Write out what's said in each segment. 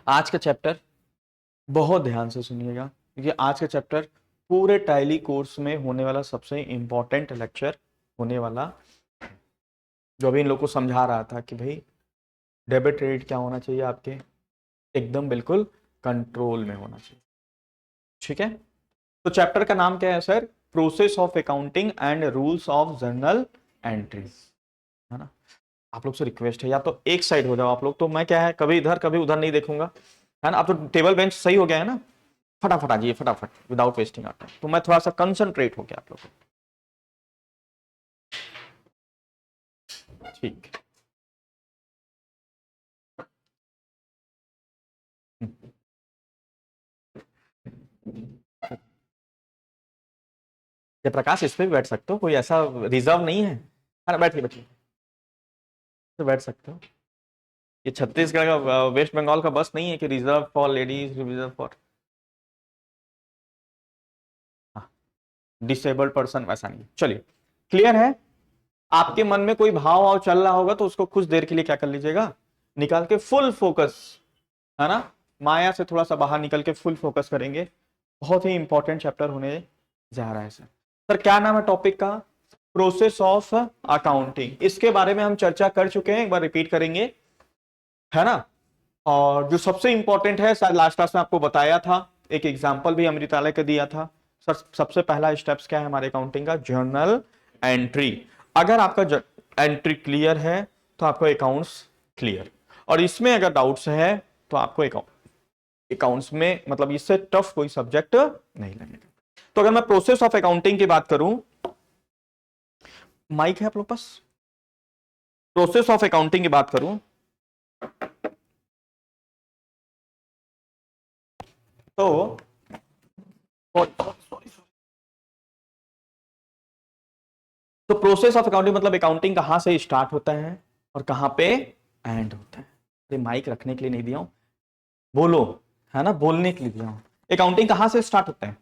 आज का चैप्टर बहुत ध्यान से सुनिएगा, क्योंकि आज का चैप्टर पूरे टैली कोर्स में होने वाला सबसे इंपॉर्टेंट लेक्चर होने वाला। जो अभी इन लोग को समझा रहा था कि भाई डेबिट क्रेडिट क्या होना चाहिए, आपके एकदम बिल्कुल कंट्रोल में होना चाहिए। ठीक है, तो चैप्टर का नाम क्या है sir? Process of accounting and rules of journal entries, है ना। आप लोग से रिक्वेस्ट है, या तो एक साइड हो जाओ आप लोग, तो मैं क्या है कभी इधर कभी उधर नहीं देखूंगा, है ना। अब तो टेबल बेंच सही हो गया है ना, फटाफट आ जाइए फटाफट विदाउट वेस्टिंग आवर टाइम। तो मैं थोड़ा सा कंसंट्रेट हो गया आप लोग को, ठीक। जयप्रकाश इस पे भी बैठ सकते हो, कोई ऐसा रिजर्व नहीं है ना। बैठिए बैठिए, तो बैठ सकते हो। ये छत्तीसगढ़ का वेस्ट बंगाल का बस नहीं है कि reserve for ladies, reserve for disabled person, वैसा नहीं। चलिए क्लियर है। आपके मन में कोई भाव वाव चल रहा होगा तो उसको कुछ देर के लिए क्या कर लीजिएगा, निकाल के फुल फोकस, है ना। माया से थोड़ा सा बाहर निकल के फुल फोकस करेंगे। बहुत ही इंपॉर्टेंट चैप्टर होने जा रहा है सर। सर क्या नाम है टॉपिक का? Process of accounting. इसके बारे में हम चर्चा कर चुके हैं, एक बार रिपीट करेंगे, है ना। और जो सबसे इंपॉर्टेंट है, शायद लास्ट क्लास में आपको बताया था, एक एग्जांपल भी अमृतालय का दिया था सर। सबसे पहला स्टेप्स क्या है हमारे अकाउंटिंग का? Journal entry. अगर आपका एंट्री क्लियर है तो आपको अकाउंट्स क्लियर, और इसमें अगर डाउट्स है तो आपको अकाउंट्स में मतलब इससे टफ कोई सब्जेक्ट नहीं लगेगा। तो अगर मैं प्रोसेस ऑफ अकाउंटिंग की बात करूं, माइक है आप लोग पास? प्रोसेस ऑफ अकाउंटिंग की बात करूं तो प्रोसेस ऑफ अकाउंटिंग मतलब अकाउंटिंग कहां से स्टार्ट होता है और कहां पे एंड होता है। अरे माइक रखने के लिए नहीं दिया हूं, बोलो, है ना, बोलने के लिए दिया हूं। अकाउंटिंग कहां से स्टार्ट होता है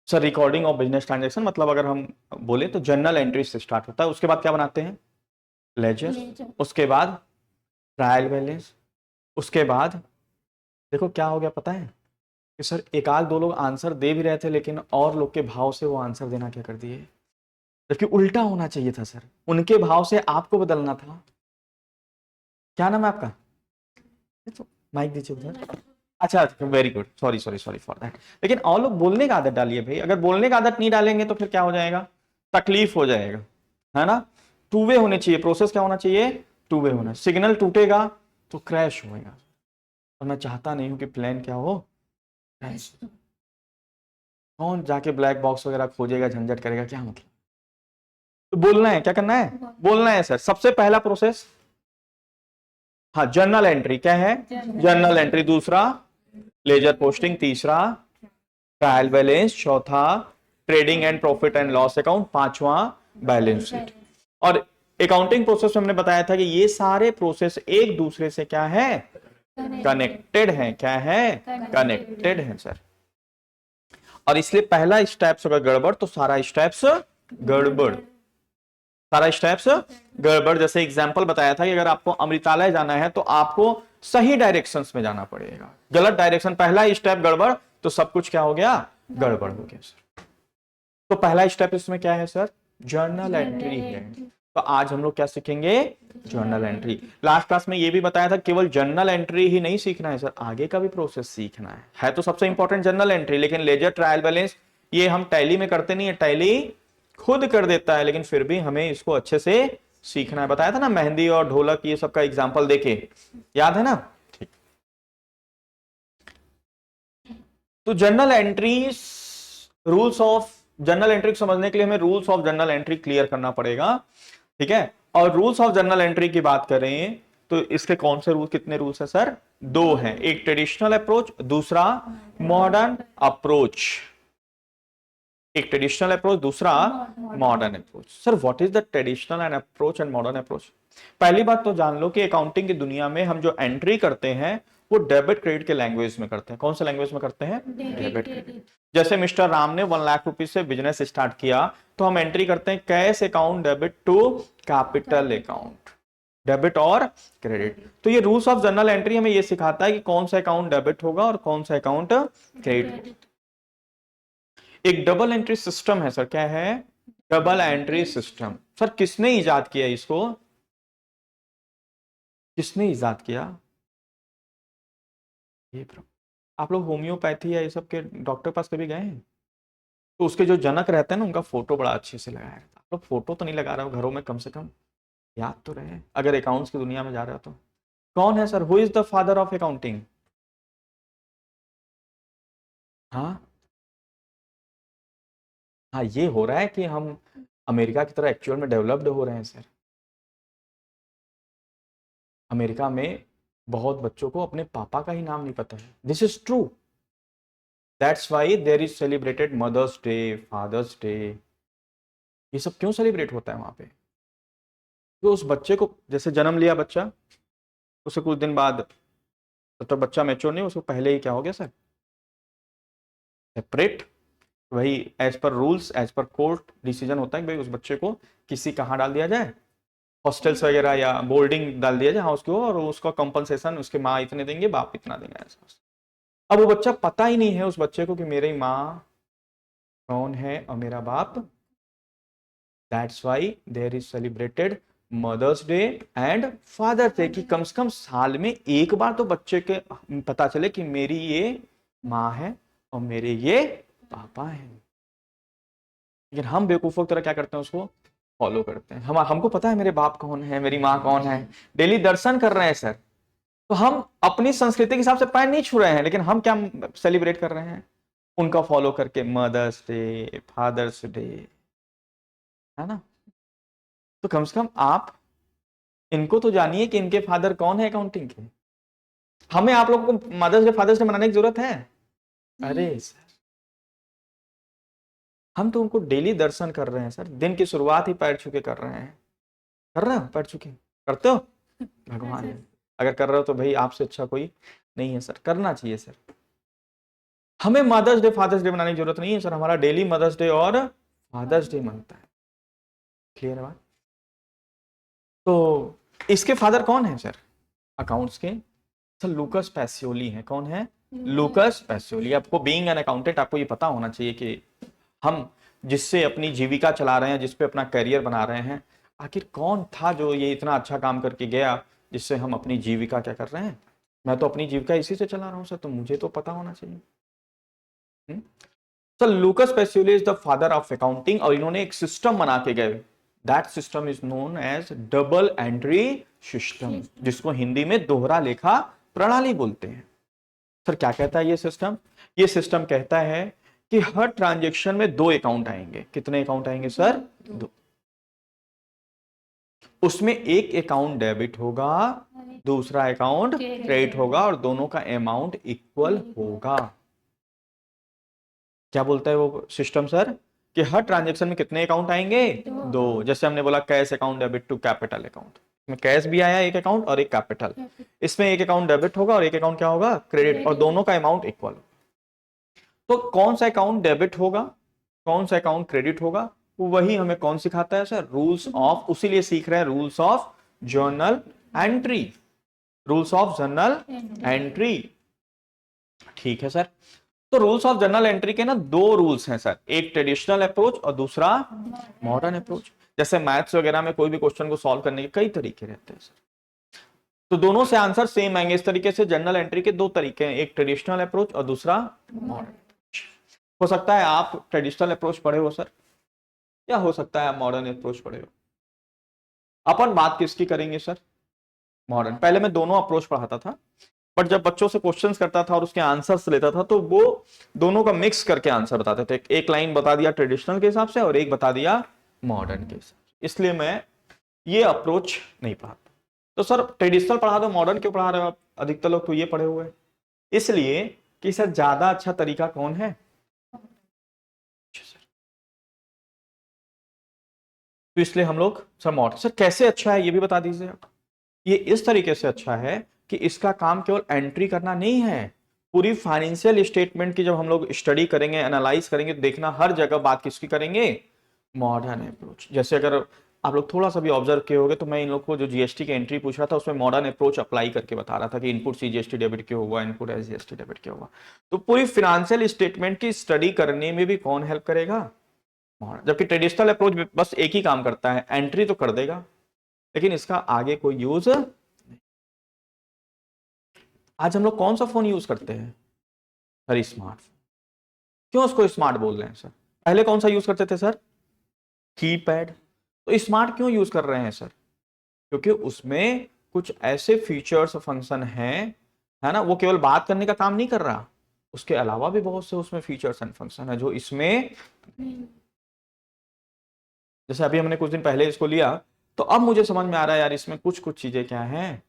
sir? Recording of business transaction, मतलब अगर हम बोले तो जर्नल एंट्री से स्टार्ट होता है। उसके बाद क्या बनाते हैं? लेजर। उसके बाद ट्रायल बैलेंस। उसके बाद देखो क्या हो गया पता है कि सर एक आध दो लोग आंसर दे भी रहे थे, लेकिन और लोग के भाव से वो आंसर देना क्या कर दिए, जबकि उल्टा होना चाहिए था सर, उनके भाव से आपको बदलना था। क्या नाम है आपका? तो माइक दीजिए उधर। अच्छा, very good, sorry sorry sorry for that. लेकिन और लोग बोलने का आदत डालिए भाई, अगर बोलने का आदत नहीं डालेंगे तो फिर क्या हो जाएगा, तकलीफ हो जाएगा, है ना। टू वे होने चाहिए, प्रोसेस क्या होना चाहिए? टू वे होना। सिग्नल टूटेगा तो क्रैश होएगा, और मैं चाहता नहीं हूं कि प्लान क्या हो, क्रैश। कौन जाके ब्लैक बॉक्स वगैरह खोजेगा, झंझट करेगा, क्या मतलब। तो बोलना है, क्या करना है? बोलना है सर। सबसे पहला प्रोसेस, हाँ, जर्नल एंट्री क्या है? Journal entry. दूसरा लेजर पोस्टिंग। तीसरा ट्रायल बैलेंस। चौथा trading and profit and loss account. पांचवा बैलेंस शीट। और अकाउंटिंग प्रोसेस में हमने बताया था कि ये सारे प्रोसेस एक दूसरे से क्या है? कनेक्टेड है। क्या है? कनेक्टेड है सर। और इसलिए पहला स्टेप्स अगर गड़बड़ तो सारा स्टेप्स गड़बड़, सारा स्टेप्स गड़बड़। जैसे एग्जांपल बताया था कि अगर आपको अमृतालय जाना है तो आपको सही डायरेक्शंस में जाना पड़ेगा, गलत डायरेक्शन, पहला स्टेप गड़बड़ तो सब कुछ क्या हो गया? गड़बड़ हो गया सर। तो पहला स्टेप इसमें क्या है सर? जर्नल एंट्री है। तो आज हम लोग क्या सीखेंगे? Journal entry. लास्ट क्लास में ये भी बताया था केवल जर्नल एंट्री ही नहीं सीखना है सर, आगे का भी प्रोसेस सीखना है तो सबसे इंपॉर्टेंट जर्नल एंट्री, लेकिन लेजर ट्रायल बैलेंस ये हम टैली में करते नहीं है, टैली खुद कर देता है, लेकिन फिर भी हमें इसको अच्छे से सीखना है। बताया था ना मेहंदी और ढोलक ये सब का एग्जाम्पल देके, याद है ना? ठीक। तो journal entries, rules of journal entry समझने के लिए हमें rules of journal entry clear करना पड़ेगा, ठीक है। और रूल्स ऑफ जर्नल एंट्री की बात करें तो इसके कौन से रूल, कितने रूल्स है सर? दो हैं, एक ट्रेडिशनल अप्रोच, दूसरा मॉडर्न अप्रोच। एक ट्रेडिशनल अप्रोच, दूसरा modern approach. Sir what is the traditional and approach and modern approach? पहली बात तो जान लो कि अकाउंटिंग की दुनिया में हम जो एंट्री करते हैं वो डेबिट क्रेडिट के लैंग्वेज में करते हैं। कौन से लैंग्वेज में करते हैं? Debit credit. जैसे मिस्टर राम ने 1,00,000 रुपीज से बिजनेस स्टार्ट किया तो हम एंट्री करते हैं cash account debit to capital account. Debit और क्रेडिट। तो ये रूल्स ऑफ जर्नल एंट्री हमें ये सिखाता है कि कौन सा अकाउंट डेबिट होगा और कौन सा अकाउंट क्रेडिट। एक डबल एंट्री सिस्टम है सर, क्या है? Double entry system. सर किसने इजाद किया इसको? किसने इजाद किया ये? आप लोग होम्योपैथी या ये सब के डॉक्टर पास कभी गए हैं? तो उसके जो जनक रहते हैं ना, उनका फोटो बड़ा अच्छे से लगाया रहता है। आप लोग फोटो तो नहीं लगा रहे हो घरों में? कम से कम याद तो रहे, अगर अकाउंट्स की दुनिया में जा रहे हो तो। कौन है sir? Who is the father of accounting? हाँ हाँ, ये हो रहा है कि हम अमेरिका की तरह एक्चुअल में डेवलप्ड हो रहे हैं सर। अमेरिका में बहुत बच्चों को अपने पापा का ही नाम नहीं पता है। This is true. That's why there is celebrated Mother's Day, Father's Day. ये सब क्यों सेलिब्रेट होता है वहां पे? तो उस बच्चे को, जैसे जन्म लिया बच्चा, उसे कुछ दिन बाद, तो बच्चा मैच्योर नहीं, उसको पहले ही क्या हो गया सर? सेपरेट। वही as per rules, as per court decision होता है कि भाई उस बच्चे को किसी कहाँ डाल दिया जाए, हॉस्टल्स वगैरह या बोर्डिंग डाल दिया जाए हाँ उसको, और उसका कंपनसेशन उसके माँ इतने देंगे, बाप इतना देंगे, ऐसा। अब वो बच्चा पता ही नहीं है उस बच्चे को कि मेरी माँ कौन है और मेरा बाप। That's why there is celebrated Mother's Day and Father Day, कि कम से कम साल में एक बार तो बच्चे के पता चले कि मेरी ये माँ है और मेरे ये पापा है। लेकिन हम बेवकूफों की तरह क्या करते हैं, उसको फॉलो करते हैं। हमको पता है मेरे बाप कौन है, मेरी माँ कौन है, डेली दर्शन कर रहे हैं सर। तो हम अपनी संस्कृति के हिसाब से पैर नहीं छू रहे हैं, लेकिन हम क्या सेलिब्रेट कर रहे हैं? उनका फॉलो करके मदर्स डे, फादर्स डे, है ना? तो कम से कम आप इनको तो जानिए कि इनके फादर कौन है अकाउंटिंग के। हमें आप लोगों को मदर्स डे, फादर्स डे मनाने की जरूरत है? अरे सर, हम तो उनको डेली दर्शन कर रहे हैं सर। दिन की शुरुआत ही पैर छू के कर रहे हैं। कर रहे हो? पैर छू के करते हो? भगवान है, अगर कर रहे हो तो भाई आपसे अच्छा कोई नहीं है सर। करना चाहिए सर। हमें मदर्स डे, फादर्स डे मनाने की जरूरत नहीं है सर। हमारा डेली मदर्स डे और फादर्स डे मनता है। क्लियर है बात? तो इसके फादर कौन है सर अकाउंट्स के? सर लूकस पैसियोली है। कौन है? लूकस पैसियोली। आपको बीइंग एन अकाउंटेंट आपको ये पता होना चाहिए कि हम जिससे अपनी जीविका चला रहे हैं, जिसपे अपना करियर बना रहे हैं, आखिर कौन था जो ये इतना अच्छा काम करके गया जिससे हम अपनी जीविका क्या कर रहे हैं? मैं तो अपनी जीविका इसी से चला रहा हूं सर, तो मुझे तो पता होना चाहिए। Sir Lucas Pacioli is the father of accounting, और इन्होंने एक सिस्टम बना के गए। That system is known as double entry system, जिसको हिंदी में दोहरा लेखा प्रणाली बोलते हैं। सर क्या कहता है ये सिस्टम? ये सिस्टम कहता है कि हर ट्रांजैक्शन में दो अकाउंट आएंगे। कितने अकाउंट आएंगे सर? दो। उसमें एक अकाउंट डेबिट होगा, दूसरा अकाउंट क्रेडिट होगा, और दोनों का अमाउंट इक्वल होगा। क्या बोलता है वो सिस्टम सर? कि हर ट्रांजैक्शन में कितने अकाउंट आएंगे? दो। जैसे हमने बोला cash account debit to capital account, में कैश भी आया एक अकाउंट और एक कैपिटल। इसमें एक अकाउंट डेबिट होगा और एक अकाउंट क्या होगा? क्रेडिट, और दोनों का अमाउंट इक्वल। तो कौन सा अकाउंट डेबिट होगा, कौन सा अकाउंट क्रेडिट होगा, वही हमें कौन सिखाता है सर? Rules of. उसीलिए सीख रहे हैं rules of journal entry. Rules of journal entry. ठीक है सर। तो रूल्स ऑफ जर्नल एंट्री के ना दो रूल्स हैं सर, एक ट्रेडिशनल अप्रोच और दूसरा मॉडर्न अप्रोच। जैसे मैथ्स वगैरह में कोई भी क्वेश्चन को सॉल्व करने के कई तरीके रहते हैं सर, तो दोनों से आंसर सेम आएंगे। इस तरीके से जर्नल एंट्री के दो तरीके हैं, एक ट्रेडिशनल अप्रोच और दूसरा मॉडर्न। हो सकता है आप ट्रेडिशनल अप्रोच पढ़े हो सर, या हो सकता है आप मॉडर्न अप्रोच पढ़े हो। अपन बात किसकी करेंगे सर? मॉडर्न। पहले मैं दोनों अप्रोच पढ़ाता था, बट जब बच्चों से क्वेश्चंस करता था और उसके आंसर्स लेता था तो वो दोनों का मिक्स करके आंसर बताते थे। एक लाइन बता दिया ट्रेडिशनल के हिसाब से और एक बता दिया मॉडर्न के हिसाब से। इसलिए मैं ये अप्रोच नहीं पढ़ाता। तो सर ट्रेडिशनल पढ़ा दो, मॉडर्न क्यों पढ़ा रहे हो आप? अधिकतर लोग तो ये पढ़े हुए हैं। इसलिए कि सर ज्यादा अच्छा तरीका कौन है? तो इसलिए हम लोग सर मॉडर्न। सर कैसे अच्छा है ये भी बता दीजिए आप। ये इस तरीके से अच्छा है कि इसका काम केवल एंट्री करना नहीं है, पूरी फाइनेंशियल स्टेटमेंट की जब हम लोग स्टडी करेंगे, एनालाइज करेंगे, तो देखना हर जगह बात किसकी करेंगे? Modern approach. जैसे अगर आप लोग थोड़ा सा भी ऑब्जर्व किए होगे तो मैं इन लोग को जो जीएसटी के एंट्री पूछ रहा था उसमें मॉडर्न अप्रोच अप्लाई करके बता रहा था कि इनपुट सी जीएसटी डेबिट क्यों हुआ, इनपुट एस जीएसटी डेबिट क्यों हुआ। तो पूरी फिनेंशियल स्टेटमेंट की स्टडी करने में भी कौन हेल्प करेगा? जबकि ट्रेडिशनल अप्रोच बस एक ही काम करता है, एंट्री तो कर देगा लेकिन इसका आगे कोई यूज। आज हम लोग कौन सा फोन यूज करते हैं सर? स्मार्टफोन। क्यों उसको स्मार्ट बोल रहे हैं सर? पहले कौन सा यूज करते थे सर? कीपैड। तो स्मार्ट क्यों यूज कर रहे हैं सर? क्योंकि उसमें कुछ ऐसे फीचर्स फंक्शन हैं, है ना, वो केवल बात करने का काम नहीं कर रहा, उसके अलावा भी बहुत से उसमें फीचर्स एंड फंक्शन है जो इसमें। जैसे अभी हमने कुछ दिन पहले इसको लिया तो अब मुझे समझ में आ रहा है यार इसमें कुछ कुछ चीजें क्या हैं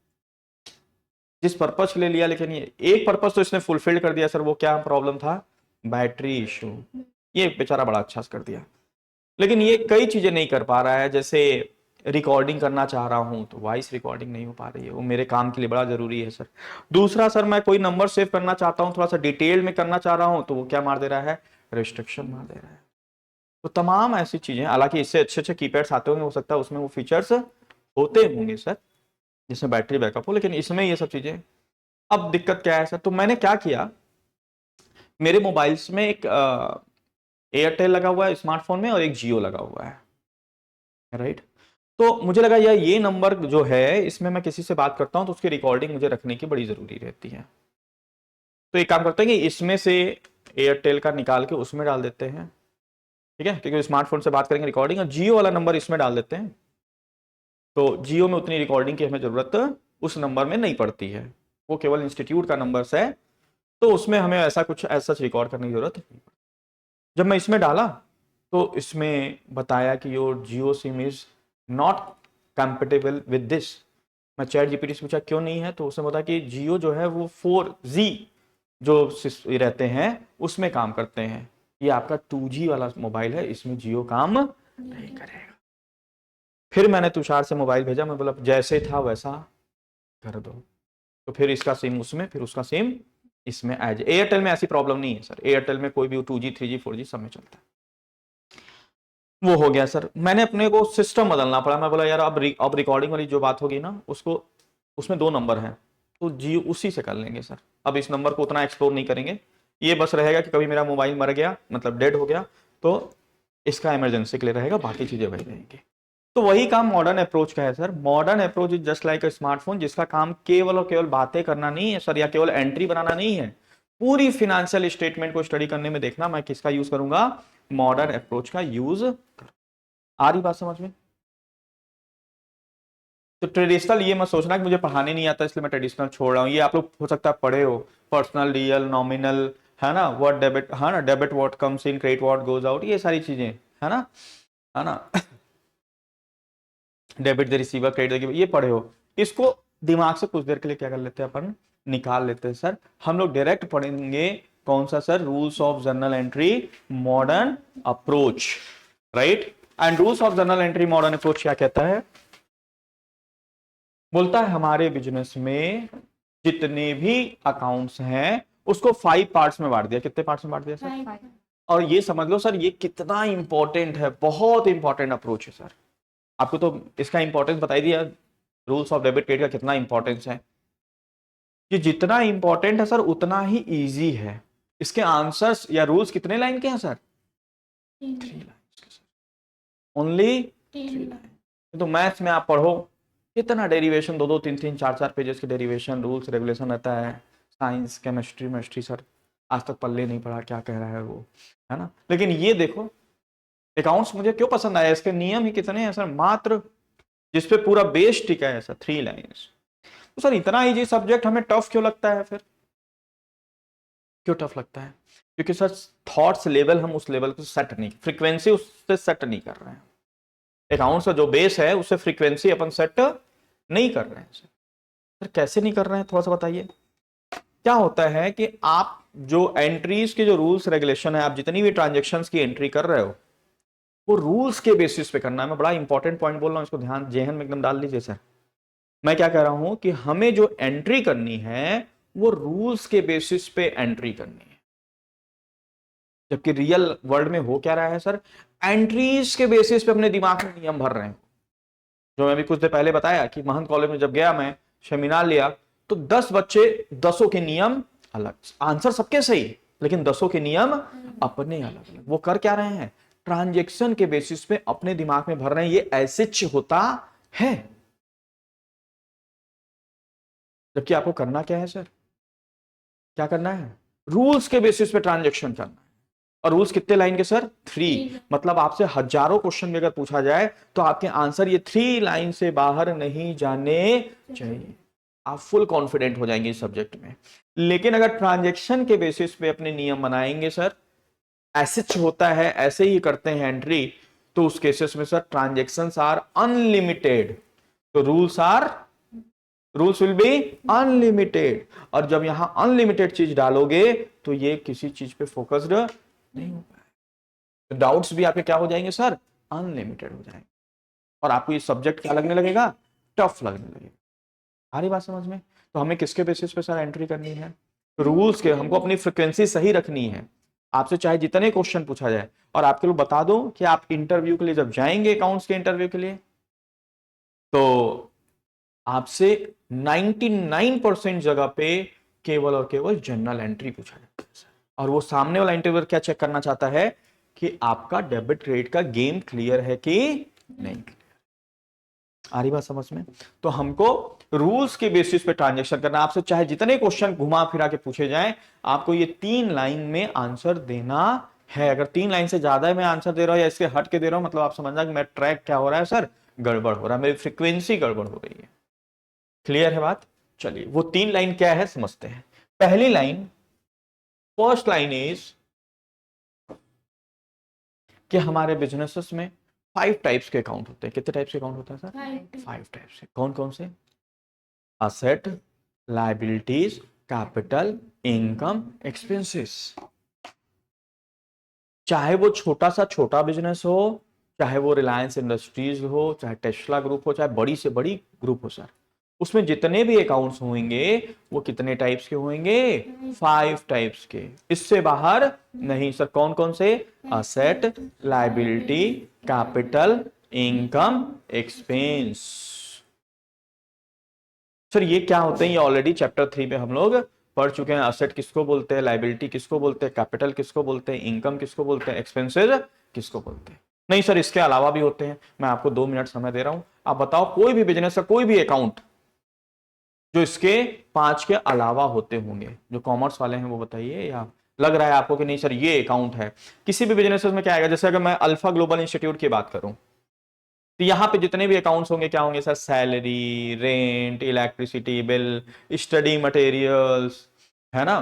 जिस पर्पज के लिए लिया, लेकिन ये एक पर्पज तो इसने फुलफिल कर दिया सर। वो क्या प्रॉब्लम था? Battery issue. ये बेचारा बड़ा अच्छा कर दिया, लेकिन ये कई चीजें नहीं कर पा रहा है। जैसे रिकॉर्डिंग करना चाह रहा हूं तो वॉइस रिकॉर्डिंग नहीं हो पा रही है, वो मेरे काम के लिए बड़ा जरूरी है सर। दूसरा सर, मैं कोई नंबर सेव करना चाहता हूं, थोड़ा सा डिटेल में करना चाह रहा हूं तो वो क्या मार दे रहा है? रिस्ट्रिक्शन मार दे रहा है। तो तमाम ऐसी चीजें, हालांकि इससे अच्छे अच्छे कीपैड्स आते होंगे, हो सकता है उसमें वो फीचर्स होते होंगे सर जिसमें बैटरी बैकअप हो, लेकिन इसमें ये सब चीजें। अब दिक्कत क्या है सर? तो मैंने क्या किया, मेरे मोबाइल्स में एक एयरटेल लगा हुआ है स्मार्टफोन में और एक जियो लगा हुआ है, राइट। तो मुझे लगा यार ये नंबर जो है इसमें मैं किसी से बात करता हूं तो उसकी रिकॉर्डिंग मुझे रखने की बड़ी जरूरी रहती है। तो एक काम करते हैं कि इसमें से एयरटेल का निकाल के उसमें डाल देते हैं, ठीक है, क्योंकि स्मार्टफोन से बात करेंगे रिकॉर्डिंग, और जियो वाला नंबर इसमें डाल देते हैं। तो जियो में उतनी रिकॉर्डिंग की हमें जरूरत उस नंबर में नहीं पड़ती है, वो केवल इंस्टीट्यूट का नंबर है, तो उसमें हमें ऐसा कुछ ऐसा रिकॉर्ड करने की जरूरत नहीं। जब मैं इसमें डाला तो इसमें बताया कि your Jio SIM is not compatible with this. मैं चैट जीपीटी से पूछा क्यों नहीं है, तो उसने बताया कि जियो जो है वो 4G जो रहते हैं उसमें काम करते हैं, ये आपका 2G वाला मोबाइल है, इसमें जियो काम नहीं करेगा। फिर मैंने तुषार से मोबाइल भेजा, मैं बोला जैसे था वैसा कर दो। तो फिर इसका सिम उसमें, फिर उसका सिम इसमें एज। एयरटेल में ऐसी प्रॉब्लम नहीं है सर, एयरटेल में कोई भी 2G 3G 4G सब में चलता है। वो हो गया सर। मैंने अपने को सिस्टम बदलना पड़ा, मैं बोला यार अब रिकॉर्डिंग वाली जो बात होगी ना उसको, उसमें 2 नंबर हैं तो जियो उसी से कर लेंगे सर। अब इस नंबर को उतना एक्सप्लोर नहीं करेंगे, ये बस रहेगा कि कभी मेरा मोबाइल मर गया मतलब डेड हो गया तो इसका इमरजेंसी के लिए रहेगा, बाकी चीजें वही रहेंगी। तो वही काम मॉडर्न अप्रोच का है sir. Modern approach is just like a smartphone, जिसका काम केवल और केवल बातें करना नहीं है सर, या केवल एंट्री बनाना नहीं है, पूरी फिनेंशियल स्टेटमेंट को स्टडी करने में देखना मैं किसका यूज करूंगा, मॉडर्न अप्रोच का यूज। आ रही बात समझ में? तो ट्रेडिशनल ये मत सोचना कि मुझे पढ़ाने नहीं आता इसलिए मैं ट्रेडिशनल छोड़ रहा हूँ, ये आप लोग हो सकता है पढ़े हो, पर्सनल, रियल, नॉमिनल, है ना, व्हाट डेबिट, है ना, debit what comes in, credit what goes out, ये सारी चीजें, है ना, है ना, debit the receiver, credit the, ये पढ़े हो। इसको दिमाग से कुछ देर के लिए क्या कर लेते हैं अपन, निकाल लेते हैं सर। हम लोग डायरेक्ट पढ़ेंगे कौन सा sir, rules of journal entry modern approach, right. And rules of journal entry modern approach क्या कहता है? बोलता है हमारे बिजनेस में जितने भी अकाउंट्स हैं उसको 5 पार्ट्स में बांट दिया। कितने पार्ट्स में बांट दिया सर? और ये समझ लो सर ये कितना इंपॉर्टेंट है, बहुत इंपॉर्टेंट अप्रोच है सर। आपको तो इसका इंपॉर्टेंस बता दिया, रूल्स ऑफ डेबिट क्रेडिट का कितना इंपॉर्टेंस है। ये जितना इंपॉर्टेंट है सर उतना ही इजी है। इसके आंसर्स या रूल्स कितने लाइन के हैं सर? 3 लाइन के सर, ओनली 3 लाइन। तो मैथ्स में आप पढ़ो कितना डेरिवेशन, 2 2 3 3 4 4 पेजेस के डेरिवेशन रूल्स रेगुलेशन रहता है। साइंस केमिस्ट्री सर आज तक पल्ले नहीं पड़ा क्या कह रहा है वो, है ना। लेकिन ये देखो अकाउंट्स मुझे क्यों पसंद आया, इसके नियम ही कितने हैं सर, मात्र जिसपे पूरा बेस टिका है सर 3 लाइन्स। तो सर इतना इजी सब्जेक्ट हमें टफ क्यों लगता है फिर? क्यों टफ लगता है? क्योंकि सर थॉट्स लेवल हम उस लेवल को सेट नहीं, फ्रीक्वेंसी उससे सेट नहीं कर रहे हैं। अकाउंट्स का जो बेस है उससे फ्रीक्वेंसी अपन सेट नहीं कर रहे हैं सर। कैसे नहीं कर रहे हैं थोड़ा सा बताइए। क्या होता है कि आप जो एंट्रीज के जो रूल्स रेगुलेशन है, आप जितनी भी ट्रांजेक्शन्स की एंट्री कर रहे हो वो रूल्स के बेसिस पे करना है। मैं बड़ा इंपॉर्टेंट पॉइंट बोल रहा हूं, इसको ध्यान जेहन में एकदम डाल लीजिए सर। मैं क्या कह रहा हूं कि हमें जो एंट्री करनी है वो रूल्स के बेसिस पे एंट्री करनी है। जबकि रियल वर्ल्ड में हो क्या रहा है सर, एंट्रीज के बेसिस पे अपने दिमाग में नियम भर रहे हैं। जो मैं अभी कुछ देर पहले बताया कि महंत कॉलेज में जब गया मैं सेमिनार लिया, तो 10 बच्चे, 10 के नियम अलग, आंसर सबके सही, लेकिन 10 के नियम अपने अलग अलग। वो कर क्या रहे हैं, ट्रांजेक्शन के बेसिस पे अपने दिमाग में भर रहे हैं, ये ऐसे होता है। जबकि आपको करना क्या है सर, क्या करना है, रूल्स के बेसिस पे ट्रांजेक्शन करना है। और रूल्स कितने लाइन के सर, 3। मतलब आपसे हजारों क्वेश्चन में अगर पूछा जाए तो आपके आंसर ये 3 लाइन से बाहर नहीं जाने चाहिए। आप फुल कॉन्फिडेंट हो जाएंगे इस सब्जेक्ट में। लेकिन अगर ट्रांजेक्शन के बेसिस पे अपने नियम बनाएंगे सर, ऐसे होता है, ऐसे ही करते हैं एंट्री, तो उस केसेस में सर ट्रांजेक्शंस आर अनलिमिटेड। तो रूल्स विल बी अनलिमिटेड। और जब यहां अनलिमिटेड चीज डालोगे तो ये किसी चीज पे फोकस्ड नहीं हो पाएगा, तो डाउट्स भी आपके क्या हो जाएंगे सर, अनलिमिटेड हो जाएंगे। और आपको ये सब्जेक्ट क्या लगने लगेगा, टफ लगने लगेगा। आ रही बात समझ में। तो हमें किसके बेसिस पे सर एंट्री करनी है, रूल्स के। हमको अपनी फ्रिक्वेंसी सही रखनी है। आपसे चाहे जितने क्वेश्चन पूछा जाए। और आपके लोग बता दो कि आप इंटरव्यू के लिए जब जाएंगे, अकाउंट्स के इंटरव्यू के लिए, तो आपसे 99% जगह पे केवल और केवल जनरल एंट्री पूछा जाता है। और वो सामने वाला इंटरव्यूअर क्या चेक करना चाहता है कि आपका डेबिट क्रेडिट का गेम क्लियर है कि नहीं। आ रही बात समझ में। तो हमको रूल्स के बेसिस पे ट्रांजेक्शन करना। आपसे चाहे जितने क्वेश्चन घुमा फिरा के पूछे जाएं, आपको ये 3 लाइन में आंसर देना है। अगर 3 लाइन से ज्यादा मैं आंसर दे रहा हूं या इसके हट के दे रहा हूं, मतलब आप समझना कि मेरा ट्रैक क्या हो रहा है सर, गड़बड़ हो रहा है, मेरी फ्रीक्वेंसी गड़बड़ हो रही है। क्लियर है बात। चलिए वो 3 लाइन क्या है समझते हैं। पहली लाइन, फर्स्ट लाइन इज कि हमारे बिजनेसेस में 5 टाइप्स के अकाउंट होते हैं। कितने टाइप्स के अकाउंट होता है सर, 5 टाइप्स के। कौन कौन से, asset, liabilities, capital, income, expenses. चाहे वो छोटा बिजनेस हो, चाहे वो रिलायंस इंडस्ट्रीज हो, चाहे टेस्ला ग्रुप हो, चाहे बड़ी से बड़ी ग्रुप हो सर, उसमें जितने भी अकाउंट्स होंगे वो कितने टाइप्स के होंगे, 5 टाइप्स के। इससे बाहर नहीं सर। कौन कौन से, asset, liability, capital, income, expense. Sir ये क्या होते हैं, ये ऑलरेडी चैप्टर 3 में हम लोग पढ़ चुके हैं। असेट किसको बोलते हैं, लायबिलिटी किसको बोलते हैं, कैपिटल किसको बोलते हैं, इनकम किसको बोलते हैं, एक्सपेंसेस किसको बोलते हैं। नहीं सर इसके अलावा भी होते हैं। मैं आपको 2 मिनट समय दे रहा हूं, आप बताओ कोई भी बिजनेस का कोई भी अकाउंट जो इसके 5 के अलावा होते होंगे। जो कॉमर्स वाले हैं वो बताइए, या लग रहा है आपको कि नहीं सर ये अकाउंट है। किसी भी बिजनेस में क्या आएगा, जैसे अगर मैं अल्फा ग्लोबल इंस्टीट्यूट की बात करूं, तो यहां पे जितने भी अकाउंट्स होंगे क्या होंगे sir, salary, rent, electricity bill, study materials, है ना।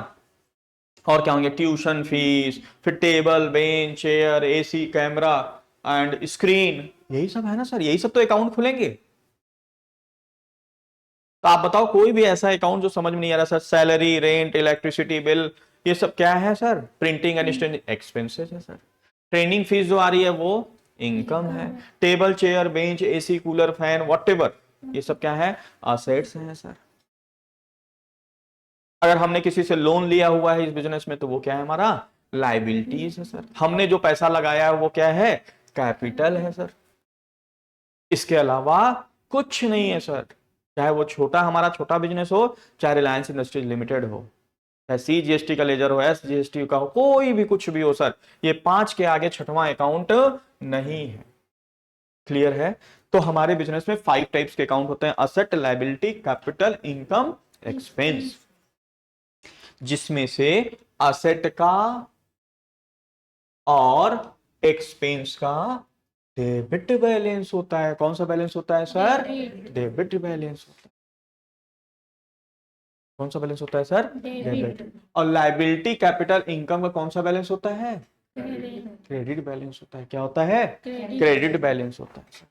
और क्या होंगे, ट्यूशन फीस, फिर table, bench, chair, AC, camera and screen, यही सब है ना सर, यही सब तो अकाउंट खुलेंगे। तो आप बताओ कोई भी ऐसा अकाउंट जो समझ में नहीं आ रहा sir, salary, rent, electricity bill, ये सब क्या है sir, printing and standing expenses है सर। ट्रेनिंग फीस जो आ रही है वो इनकम है। Table, chair, bench, AC, cooler, fan, whatever, ये सब क्या है, असेट्स हैं सर। अगर हमने किसी से लोन लिया हुआ है इस बिजनेस में तो वो क्या है, हमारा लाइबिलिटीज है सर। हमने जो पैसा लगाया है वो क्या है, कैपिटल है सर। इसके अलावा कुछ नहीं है सर। चाहे वो हमारा छोटा बिजनेस हो, चाहे रिलायंस इंडस्ट्रीज लिमिटेड हो, चाहे CGST का लेजर हो, SGST का हो, कोई भी कुछ भी हो सर, ये 5 के आगे छठवां अकाउंट नहीं है। क्लियर है। तो हमारे बिजनेस में 5 टाइप्स के अकाउंट होते हैं, asset, liability, capital, income, expense. जिसमें से असेट का और एक्सपेंस का डेबिट बैलेंस होता है। कौन सा बैलेंस होता है सर, डेबिट बैलेंस होता है। कौन सा बैलेंस होता है सर, डेबिट। और लायबिलिटी, कैपिटल, इनकम का कौन सा बैलेंस होता है, क्रेडिट बैलेंस होता है। क्या होता है, क्रेडिट बैलेंस होता है।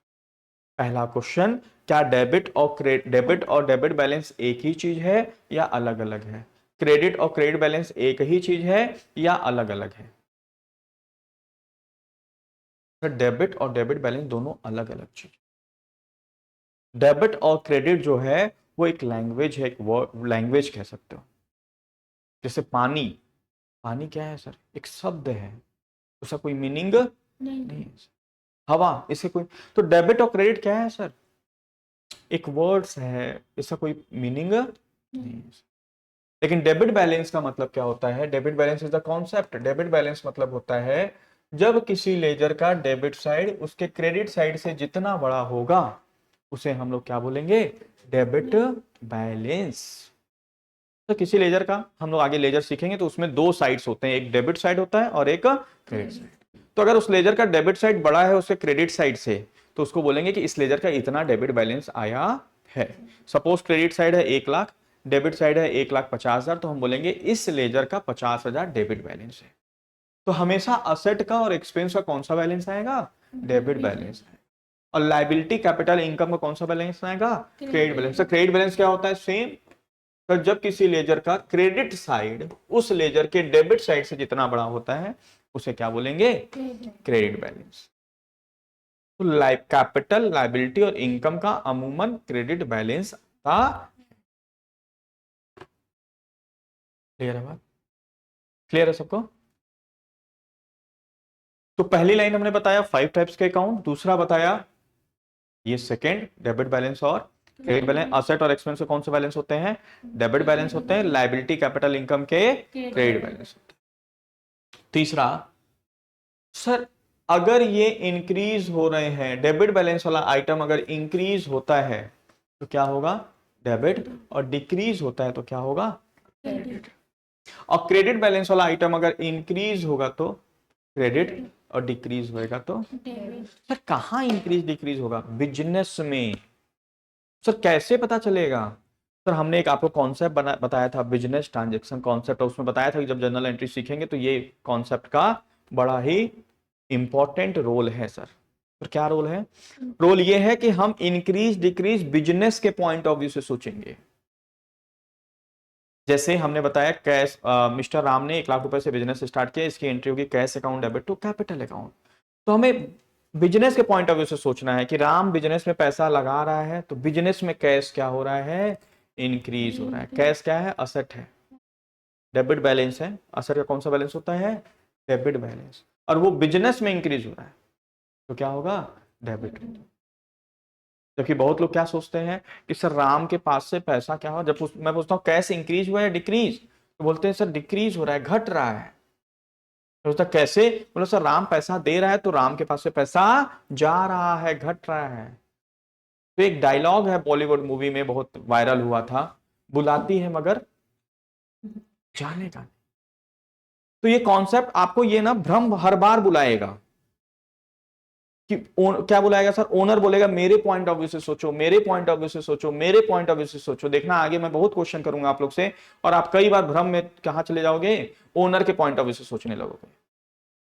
पहला क्वेश्चन, क्या डेबिट और डेबिट बैलेंस एक ही चीज है या अलग अलग है। क्रेडिट और क्रेडिट बैलेंस एक ही चीज है या अलग अलग है। डेबिट और डेबिट बैलेंस दोनों अलग अलग चीज। डेबिट और क्रेडिट जो है वो एक लैंग्वेज है, एक लैंग्वेज कह सकते हो। जैसे पानी, पानी क्या है सर, एक शब्द है, उसका कोई मीनिंग नहीं है। हवा, इसके कोई। तो डेबिट और क्रेडिट क्या है सर, एक वर्ड्स है, इसका कोई मीनिंग नहीं है। लेकिन डेबिट बैलेंस का मतलब क्या होता है? Debit balance is the concept. Debit balance मतलब होता है जब किसी लेजर का डेबिट साइड उसके क्रेडिट साइड से जितना बड़ा होगा उसे हम लोग क्या बोलेंगे? Debit balance. तो किसी लेजर का, हम लोग आगे लेजर सीखेंगे तो उसमें दो साइड्स होते हैं, एक डेबिट साइड होता है और एक क्रेडिट साइड। तो अगर उस लेजर का डेबिट साइड बड़ा है उसके क्रेडिट साइड से, तो उसको बोलेंगे कि इस लेजर का इतना डेबिट बैलेंस आया है। सपोज क्रेडिट साइड है 1 लाख, डेबिट साइड है 1,50,000, तो हम बोलेंगे इस लेजर का 50,000 डेबिट बैलेंस है। तो हमेशा असेट का और एक्सपेंस का कौन सा बैलेंस आएगा? डेबिट बैलेंस है। और लाइबिलिटी कैपिटल इनकम का कौन सा बैलेंस आएगा? Credit balance. तो क्रेडिट बैलेंस क्या होता है? सेम। तो जब किसी लेजर का क्रेडिट साइड उस लेजर के डेबिट साइड से जितना बड़ा होता है उसे क्या बोलेंगे? Credit balance. तो कैपिटल, लाइबिलिटी और इनकम का अमूमन क्रेडिट बैलेंस था। क्लियर है बात? क्लियर है सबको? तो पहली लाइन हमने बताया 5 टाइप्स के अकाउंट, दूसरा बताया ये सेकंड डेबिट बैलेंस और क्रेडिट बैलेंस। असेट और एक्सपेंस के कौन से बैलेंस होते हैं? डेबिट बैलेंस होते हैं। लाइबिलिटी कैपिटल इनकम के क्रेडिट बैलेंस होते हैं। तीसरा, सर अगर ये इंक्रीज हो रहे हैं, डेबिट बैलेंस वाला आइटम अगर इंक्रीज होता है तो क्या होगा? डेबिट। और डिक्रीज होता है तो क्या होगा? क्रेडिट। और क्रेडिट बैलेंस वाला आइटम अगर इंक्रीज होगा तो क्रेडिट, और डिक्रीज होएगा तो डेबिट। सर कहां इंक्रीज डिक्रीज होगा? बिजनेस में। सर कैसे पता चलेगा? सर हमने एक आपको कॉन्सेप्ट बताया था, बिजनेस ट्रांजैक्शन कॉन्सेप्ट, और उसमें बताया था कि जब जर्नल एंट्री सीखेंगे तो ये कॉन्सेप्ट का बड़ा ही इंपॉर्टेंट रोल है सर। तो क्या रोल है? रोल ये है कि हम इंक्रीज डिक्रीज बिजनेस के पॉइंट ऑफ व्यू से सोचेंगे। जैसे हमने बताया कैश, मिस्टर राम ने 1 लाख रुपए से बिजनेस स्टार्ट किया, इसकी एंट्री होगी cash account debit to capital account. तो हमें बिजनेस के पॉइंट ऑफ व्यू से सोचना है कि राम बिजनेस में पैसा लगा रहा है, तो बिजनेस में कैश क्या हो रहा है? इंक्रीज हो रहा है। कैश क्या है? असेट है, डेबिट बैलेंस है। असेट का कौन सा बैलेंस होता है? Debit balance. और वो बिजनेस में इंक्रीज हो रहा है तो क्या होगा? डेबिट। जबकि बहुत लोग क्या सोचते हैं कि सर राम के पास से पैसा क्या हो, जब मैं पूछता हूँ कैश इंक्रीज हुआ है डिक्रीज, तो बोलते हैं सर डिक्रीज हो रहा है, घट रहा है। तो कैसे? बोलो सर राम पैसा दे रहा है तो राम के पास से पैसा जा रहा है, घट रहा है। तो एक डायलॉग है बॉलीवुड मूवी में, बहुत वायरल हुआ था, बुलाती है मगर जाने का। तो ये कॉन्सेप्ट आपको ये ना भ्रम हर बार बुलाएगा कि क्या बुलाएगा सर? ओनर बोलेगा मेरे पॉइंट ऑफ व्यू से सोचो, मेरे पॉइंट ऑफ व्यू से सोचो, मेरे पॉइंट ऑफ व्यू से सोचो। देखना आगे मैं बहुत क्वेश्चन करूंगा आप लोग से, और आप कई बार भ्रम में कहां चले जाओगे? ओनर के पॉइंट ऑफ व्यू से सोचने लगोगे।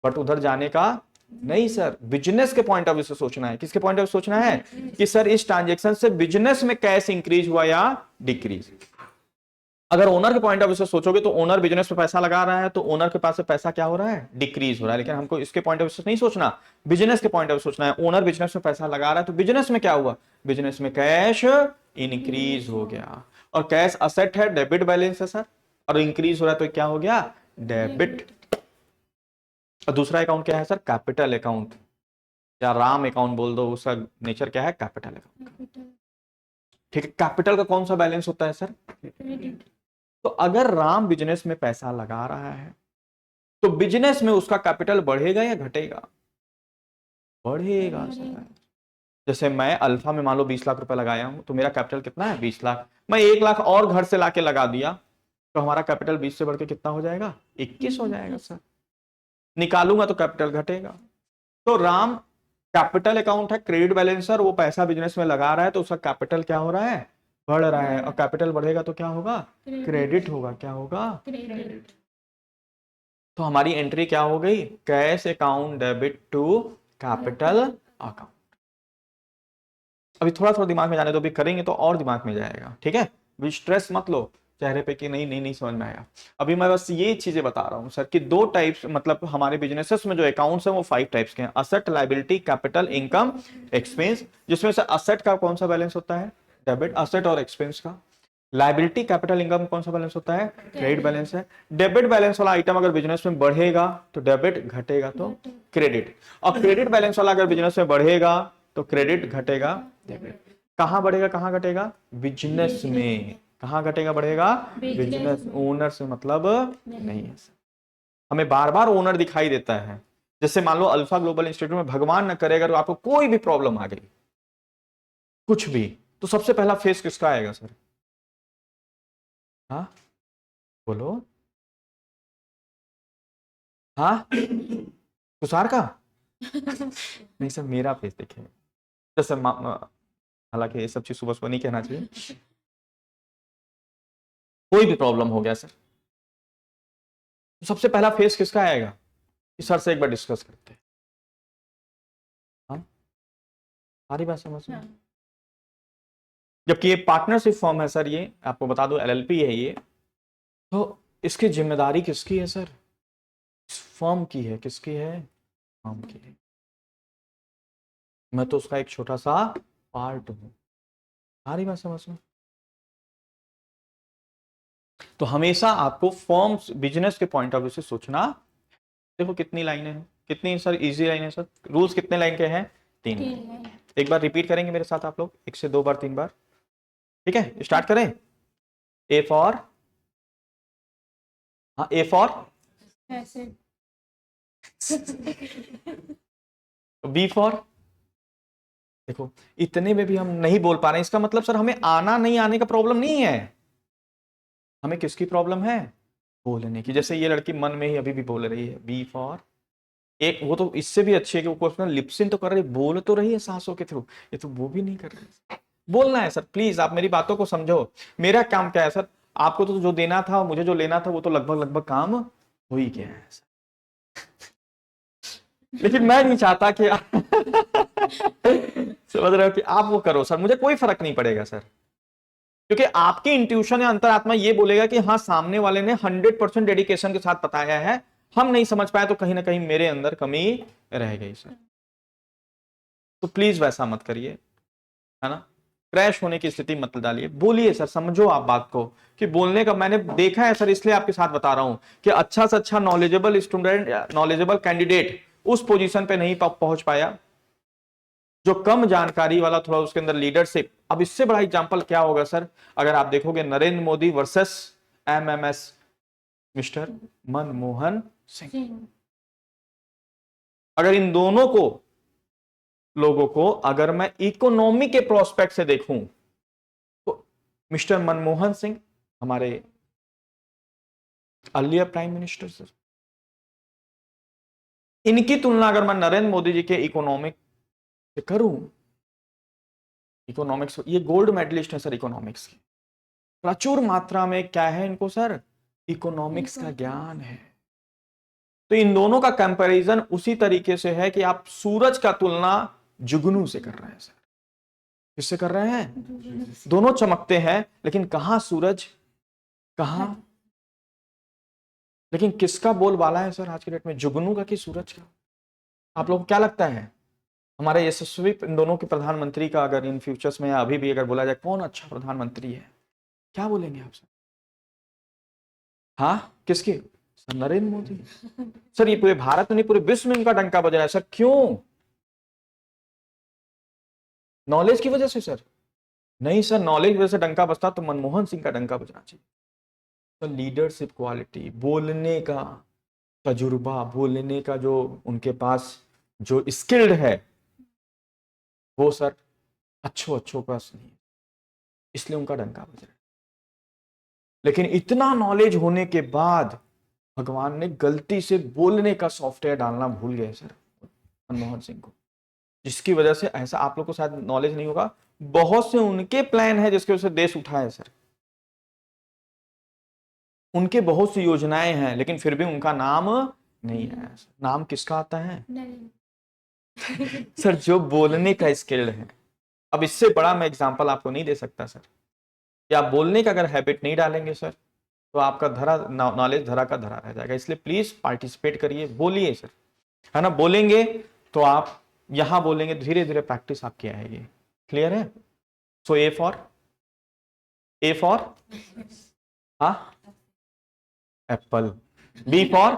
बट उधर जाने का नहीं सर, बिजनेस के पॉइंट ऑफ व्यू से सोचना है। किसके पॉइंट ऑफ व्यू सोचना है? कि सर इस ट्रांजेक्शन से बिजनेस में कैश इंक्रीज हुआ या डिक्रीज। अगर ओनर के पॉइंट ऑफ व्यू से सोचोगे तो ओनर बिजनेस में पैसा लगा रहा है तो ओनर के पास से पैसा क्या हो रहा है? डिक्रीज हो रहा है। लेकिन हमको इसके पॉइंट ऑफ व्यू से नहीं सोचना, बिजनेस के पॉइंट ऑफ व्यू सोचना है। ओनर बिजनेस में पैसा लगा रहा है तो बिजनेस में क्या हुआ? बिजनेस में कैश इंक्रीज हो गया। और कैश असेट है, डेबिट बैलेंस है सर, और इंक्रीज हो रहा है तो क्या हो गया? डेबिट। और दूसरा अकाउंट क्या है सर? कैपिटल अकाउंट, या राम अकाउंट बोल दो, उसका नेचर क्या है? Capital account. ठीक है। कैपिटल का कौन सा बैलेंस होता है सर? क्रेडिट। तो अगर राम बिजनेस में पैसा लगा रहा है तो बिजनेस में उसका कैपिटल बढ़ेगा या घटेगा? बढ़ेगा सर। जैसे मैं अल्फा में मान लो 20 लाख रुपए लगाया हूं, तो मेरा कैपिटल कितना है? 20 लाख। मैं 1 लाख और घर से लाके लगा दिया तो हमारा कैपिटल 20 से बढ़ के कितना हो जाएगा? 21 हो जाएगा सर। निकालूंगा तो कैपिटल घटेगा। तो राम कैपिटल अकाउंट है, क्रेडिट बैलेंसर, वो पैसा बिजनेस में लगा रहा है तो उसका कैपिटल क्या हो रहा है? बढ़ रहा है। और कैपिटल बढ़ेगा तो क्या होगा? क्रेडिट होगा। क्या होगा? क्रेडिट। तो हमारी एंट्री क्या हो गई? Cash account debit to capital account. अभी थोड़ा थोड़ा दिमाग में जाने दो, अभी करेंगे तो और दिमाग में जाएगा। ठीक है, भी स्ट्रेस मत लो चेहरे पे कि नहीं नहीं नहीं समझ में आया। अभी मैं बस ये चीजें बता रहा हूं सर कि 2 टाइप्स, मतलब हमारे बिजनेसेस में जो अकाउंट्स हैं वो 5 टाइप्स के हैं। Asset, liability, capital, income, expense. जिसमें से असेट का कौन सा बैलेंस होता है? डेबिट। असेट और एक्सपेंस का। लायबिलिटी, कैपिटल, इनकम कौन सा बैलेंस होता है? क्रेडिट बैलेंस है। डेबिट बैलेंस वाला आइटम अगर बिजनेस में बढ़ेगा तो डेबिट, घटेगा तो क्रेडिट। और क्रेडिट बैलेंस वाला अगर बिजनेस में बढ़ेगा तो क्रेडिट, घटेगा डेबिट। कहां बढ़ेगा कहां घटेगा? बिजनेस में। कहां घटेगा बढ़ेगा? बिजनेस। ओनर से मतलब नहीं है सर। हमें बार बार ओनर दिखाई देता है। जैसे मान लो अल्फा ग्लोबल इंस्टीट्यूट में भगवान न करे अगर आपको कोई भी प्रॉब्लम आ गई कुछ भी, तो सबसे पहला फेस किसका आएगा सर? हाँ बोलो। हाँ तुषार का? नहीं सर, मेरा फेस देखिए। जैसे हालांकि ये सब चीज सुबह सुबह नहीं कहना चाहिए। कोई भी प्रॉब्लम हो गया सर, तो सबसे पहला फेस किसका आएगा कि सर से एक बार डिस्कस करते हैं। हाँ सारी बात समझ में। जबकि ये पार्टनरशिप फॉर्म है सर, ये आपको बता दो एलएलपी है ये, तो इसकी जिम्मेदारी किसकी है सर? फर्म की है। किसकी है? फर्म की है। मैं तो उसका एक छोटा सा पार्ट हूं। सारी बात समझ में। तो हमेशा आपको फॉर्म्स बिजनेस के पॉइंट ऑफ व्यू से सोचना। देखो कितनी लाइनें हैं, कितनी सर इजी लाइन है सर। रूल्स कितने लाइन के हैं? 3 लाइन। एक बार रिपीट करेंगे मेरे साथ आप लोग, 1 से 2 बार 3 बार। ठीक है स्टार्ट करें। ए फॉर, हाँ ए फॉर बी फॉर। देखो इतने में भी हम नहीं बोल पा रहे हैं, इसका मतलब सर हमें आना नहीं आने का प्रॉब्लम नहीं है, हमें किसकी प्रॉब्लम है? बोलने की। जैसे ये लड़की मन में ही अभी भी बोल रही है बी फॉर। एक वो तो इससे भी अच्छी है कि वो क्वेश्चन लिपसिन तो कर रही, बोल तो रही है सांसों के थ्रू, ये तो वो भी नहीं कर रही। बोलना है सर, प्लीज आप मेरी बातों को समझो। मेरा काम क्या है सर? आपको तो जो देना था, मुझे जो लेना था, वो तो लगभग लगभग काम हो ही गया है सर। लेकिन मैं नहीं चाहता कि समझ रहे हो कि आप वो करो सर, मुझे कोई फर्क नहीं पड़ेगा सर, क्योंकि आपकी इंट्यूशन या अंतरात्मा ये बोलेगा कि हाँ सामने वाले ने 100% डेडिकेशन के साथ बताया है, हम नहीं समझ पाए तो कहीं ना कहीं मेरे अंदर कमी रह गई सर। तो प्लीज वैसा मत करिए, है ना। क्रैश होने की स्थिति मत डालिए, बोलिए सर, समझो आप बात को कि बोलने का मैंने देखा है सर, इसलिए आपके साथ बता रहा हूं कि अच्छा से अच्छा नॉलेजेबल स्टूडेंट, नॉलेजेबल कैंडिडेट उस पोजीशन पे नहीं पहुंच पाया, जो कम जानकारी वाला, थोड़ा उसके अंदर लीडरशिप। अब इससे बड़ा एग्जांपल क्या होगा सर? अगर आप देखोगे Narendra Modi versus MMS mister Manmohan Singh. अगर इन दोनों को लोगों को अगर मैं इकोनॉमी के प्रोस्पेक्ट से देखूं तो मिस्टर मनमोहन सिंह हमारे अर्लियर प्राइम मिनिस्टर सर, इनकी तुलना अगर मैं नरेंद्र मोदी जी के इकोनॉमिक से करूं, इकोनॉमिक्स ये गोल्ड मेडलिस्ट है सर इकोनॉमिक्स की, प्रचुर मात्रा में क्या है इनको सर? इकोनॉमिक्स का ज्ञान है। तो इन दोनों का कंपैरिजन उसी तरीके से है कि आप सूरज का तुलना जुगनू से कर रहे हैं सर। किससे कर रहे हैं? दोनों चमकते हैं, लेकिन कहां सूरज, कहां, लेकिन किसका बोलबाला है सर आज के डेट में, जुगनू का कि सूरज का? आप लोगों को क्या लगता है हमारे यशस्वी इन दोनों के प्रधानमंत्री का अगर इन फ्यूचर्स में या अभी भी अगर बोला जाए कौन अच्छा प्रधानमंत्री है, क्या बोलेंगे आप सर? हाँ किसकी? सर नरेंद्र मोदी। सर ये पूरे भारत में नहीं पूरे विश्व में इनका डंका बज रहा है सर, क्यों? नॉलेज की वजह से सर? नहीं सर, नॉलेज की वजह से डंका बजता तो मनमोहन सिंह का डंका बजना चाहिए। तो लीडरशिप क्वालिटी, बोलने का तजुर्बा, बोलने का जो उनके पास जो स्किल्ड है वो सर अच्छों पास नहीं है, इसलिए उनका डंका बज रहा है। लेकिन इतना नॉलेज होने के बाद भगवान ने गलती से बोलने का सॉफ्टवेयर डालना भूल गए सर मनमोहन सिंह को, जिसकी वजह से ऐसा आप लोग को शायद नॉलेज नहीं होगा, बहुत से उनके प्लान है जिसकी वजह से देश उठा है सर। उनके बहुत सी योजनाएं हैं लेकिन फिर भी उनका नाम नहीं है। नाम किसका आता है? सर जो बोलने का स्किल्ड है। अब इससे बड़ा मैं एग्जांपल आपको नहीं दे सकता सर, कि आप बोलने का अगर हैबिट नहीं डालेंगे सर तो आपका धरा नॉलेज धरा का धरा रह जाएगा। इसलिए प्लीज पार्टिसिपेट करिए, बोलिए सर, है ना। बोलेंगे तो आप यहां बोलेंगे, धीरे धीरे प्रैक्टिस आपकी आएगी। क्लियर है? So A for, A for हाँ apple, B for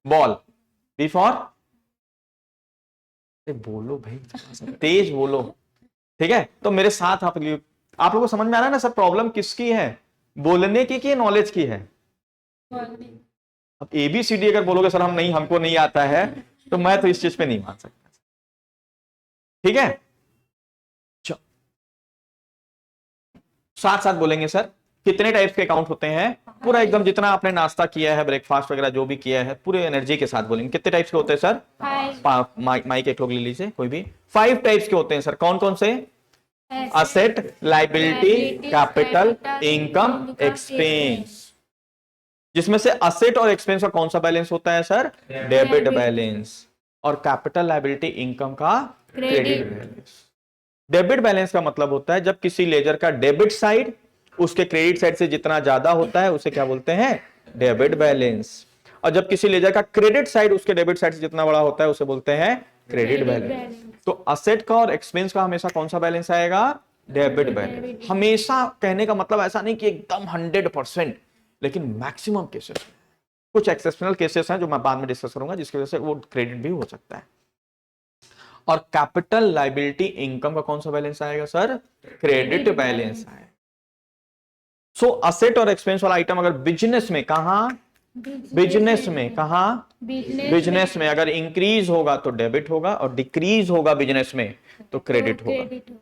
ball, B for, बोलो भाई तेज बोलो, ठीक है, तो मेरे साथ आप लोगों को समझ में आ रहा है ना सर, प्रॉब्लम किसकी है, बोलने की कि नॉलेज की है? अब ABCD अगर बोलोगे सर हम नहीं, हमको नहीं आता है, तो मैं तो इस चीज पे नहीं मान सकता। ठीक है, साथ साथ बोलेंगे सर कितने टाइप्स के अकाउंट होते हैं, पूरा एकदम जितना आपने नाश्ता किया है, ब्रेकफास्ट वगैरह जो भी किया है, पूरे एनर्जी के साथ बोलेंगे कितने टाइप्स के होते हैं सर? माइक एक लोग ले लीजिए कोई भी। 5 टाइप्स के होते हैं सर, कौन कौन से? Asset, liability, capital, income, expense. जिसमें से असेट और एक्सपेंस का कौन सा बैलेंस होता है सर? Debit balance. और कैपिटल, लाइबिलिटी, इनकम का क्रेडिट बैलेंस। डेबिट बैलेंस का मतलब होता है जब किसी लेजर का डेबिट साइड उसके क्रेडिट साइड से जितना ज्यादा होता है उसे क्या बोलते हैं? Debit balance. और जब किसी लेजर का क्रेडिट साइड उसके डेबिट साइड से जितना बड़ा होता है उसे बोलते हैं क्रेडिट बैलेंस। तो असेट का और एक्सपेंस का हमेशा कौन सा बैलेंस आएगा? Debit balance. हमेशा कहने का मतलब ऐसा नहीं कि एकदम 100%, लेकिन मैक्सिमम केसेस में। कुछ एक्सेप्शनल केसेस हैं जो मैं बाद में डिस्कस करूंगा जिसकी वजह से वो क्रेडिट भी हो सकता है। और कैपिटल, लाइबिलिटी, इनकम का कौन सा बैलेंस आएगा सर? क्रेडिट बैलेंस आएगा। सो असेट और एक्सपेंस वाला आइटम अगर बिजनेस में, कहा? बिजनेस में, कहा? बिजनेस में अगर इंक्रीज होगा तो डेबिट होगा, और डिक्रीज होगा बिजनेस में तो क्रेडिट होगा।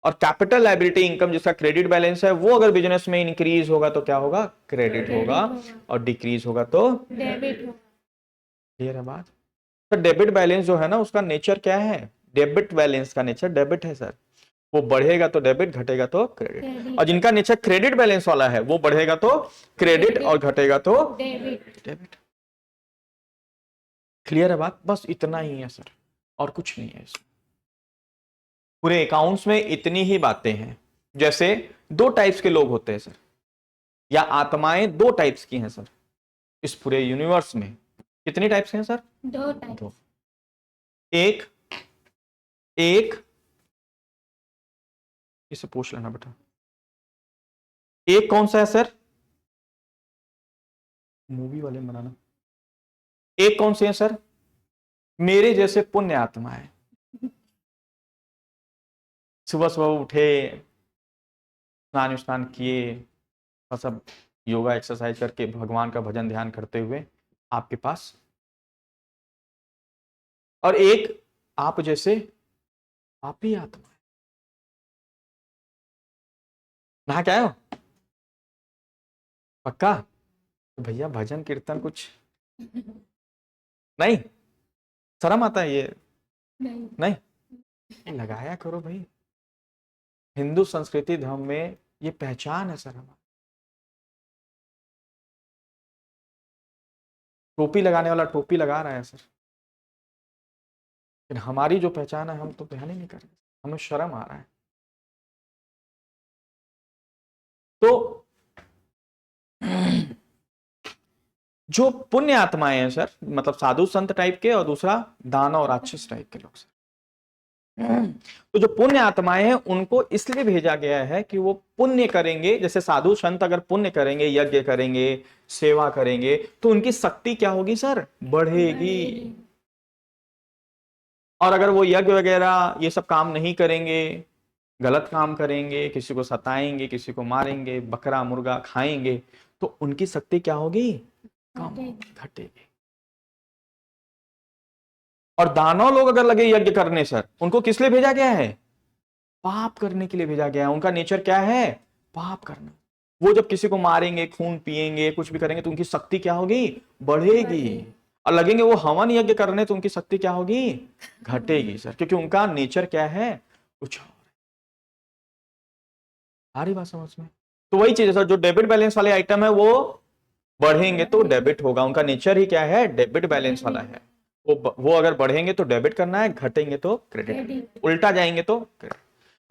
और कैपिटल, लाइबिलिटी, इनकम जिसका क्रेडिट बैलेंस है वो अगर बिजनेस में इंक्रीज होगा तो क्या होगा? क्रेडिट होगा। और डिक्रीज होगा तो डेबिट होगा। क्लियर है बात? तो डेबिट बैलेंस जो है ना उसका नेचर क्या है? डेबिट बैलेंस का नेचर डेबिट है सर। वो बढ़ेगा तो डेबिट, घटेगा तो क्रेडिट। और जिनका नेचर क्रेडिट बैलेंस वाला है वो बढ़ेगा तो क्रेडिट और घटेगा तो डेबिट। क्लियर है बात? बस इतना ही है सर, और कुछ नहीं है इसमें। पूरे अकाउंट्स में इतनी ही बातें हैं। जैसे 2 टाइप्स के लोग होते हैं सर, या आत्माएं 2 टाइप्स की हैं सर इस पूरे यूनिवर्स में। कितनी टाइप्स हैं सर? 2 टाइप। एक एक इसे पूछ लेना बेटा, एक कौन सा है सर? मूवी वाले बनाना। एक कौन से हैं सर? मेरे जैसे पुण्य आत्मा है, सुबह सुबह उठे, स्नान स्नान किए और सब योगा एक्सरसाइज करके भगवान का भजन ध्यान करते हुए आपके पास। और एक आप जैसे आप ही आत्मा है। नहा के आए हो? पक्का? तो भैया भजन कीर्तन कुछ नहीं? शर्म आता है ये? नहीं लगाया करो भाई। हिंदू संस्कृति धर्म में ये पहचान है सर हमारी। टोपी लगाने वाला टोपी लगा रहा है सर, लेकिन हमारी जो पहचान है हम तो ध्यान ही नहीं कर रहे, हमें शर्म आ रहा है। तो जो पुण्य आत्माएं हैं सर, मतलब साधु संत टाइप के, और दूसरा दानव और राक्षस टाइप के लोग सर। तो जो पुण्य आत्माएं हैं उनको इसलिए भेजा गया है कि वो पुण्य करेंगे। जैसे साधु संत अगर पुण्य करेंगे, यज्ञ करेंगे, सेवा करेंगे, तो उनकी शक्ति क्या होगी सर? बढ़ेगी। और अगर वो यज्ञ वगैरह ये सब काम नहीं करेंगे, गलत काम करेंगे, किसी को सताएंगे, किसी को मारेंगे, बकरा मुर्गा खाएंगे, तो उनकी शक्ति क्या होगी? कम, घटेगी। और दानव लोग अगर लगे यज्ञ करने सर, उनको किस लिए भेजा गया है? पाप करने के लिए भेजा गया है। उनका नेचर क्या है? पाप करना। वो जब किसी को मारेंगे, खून पिएंगे, कुछ भी करेंगे, तो उनकी शक्ति क्या होगी? बढ़ेगी। और लगेंगे वो हवन यज्ञ करने, तो उनकी शक्ति क्या होगी? घटेगी सर, क्योंकि उनका नेचर क्या है? कुछ आ रही बात समझ में? तो वही चीज है सर, जो डेबिट बैलेंस वाले आइटम है वो बढ़ेंगे तो डेबिट होगा। उनका नेचर ही क्या है? डेबिट बैलेंस वाला है। वो अगर बढ़ेंगे तो डेबिट करना है, घटेंगे तो क्रेडिट, उल्टा जाएंगे तो क्रेडिट।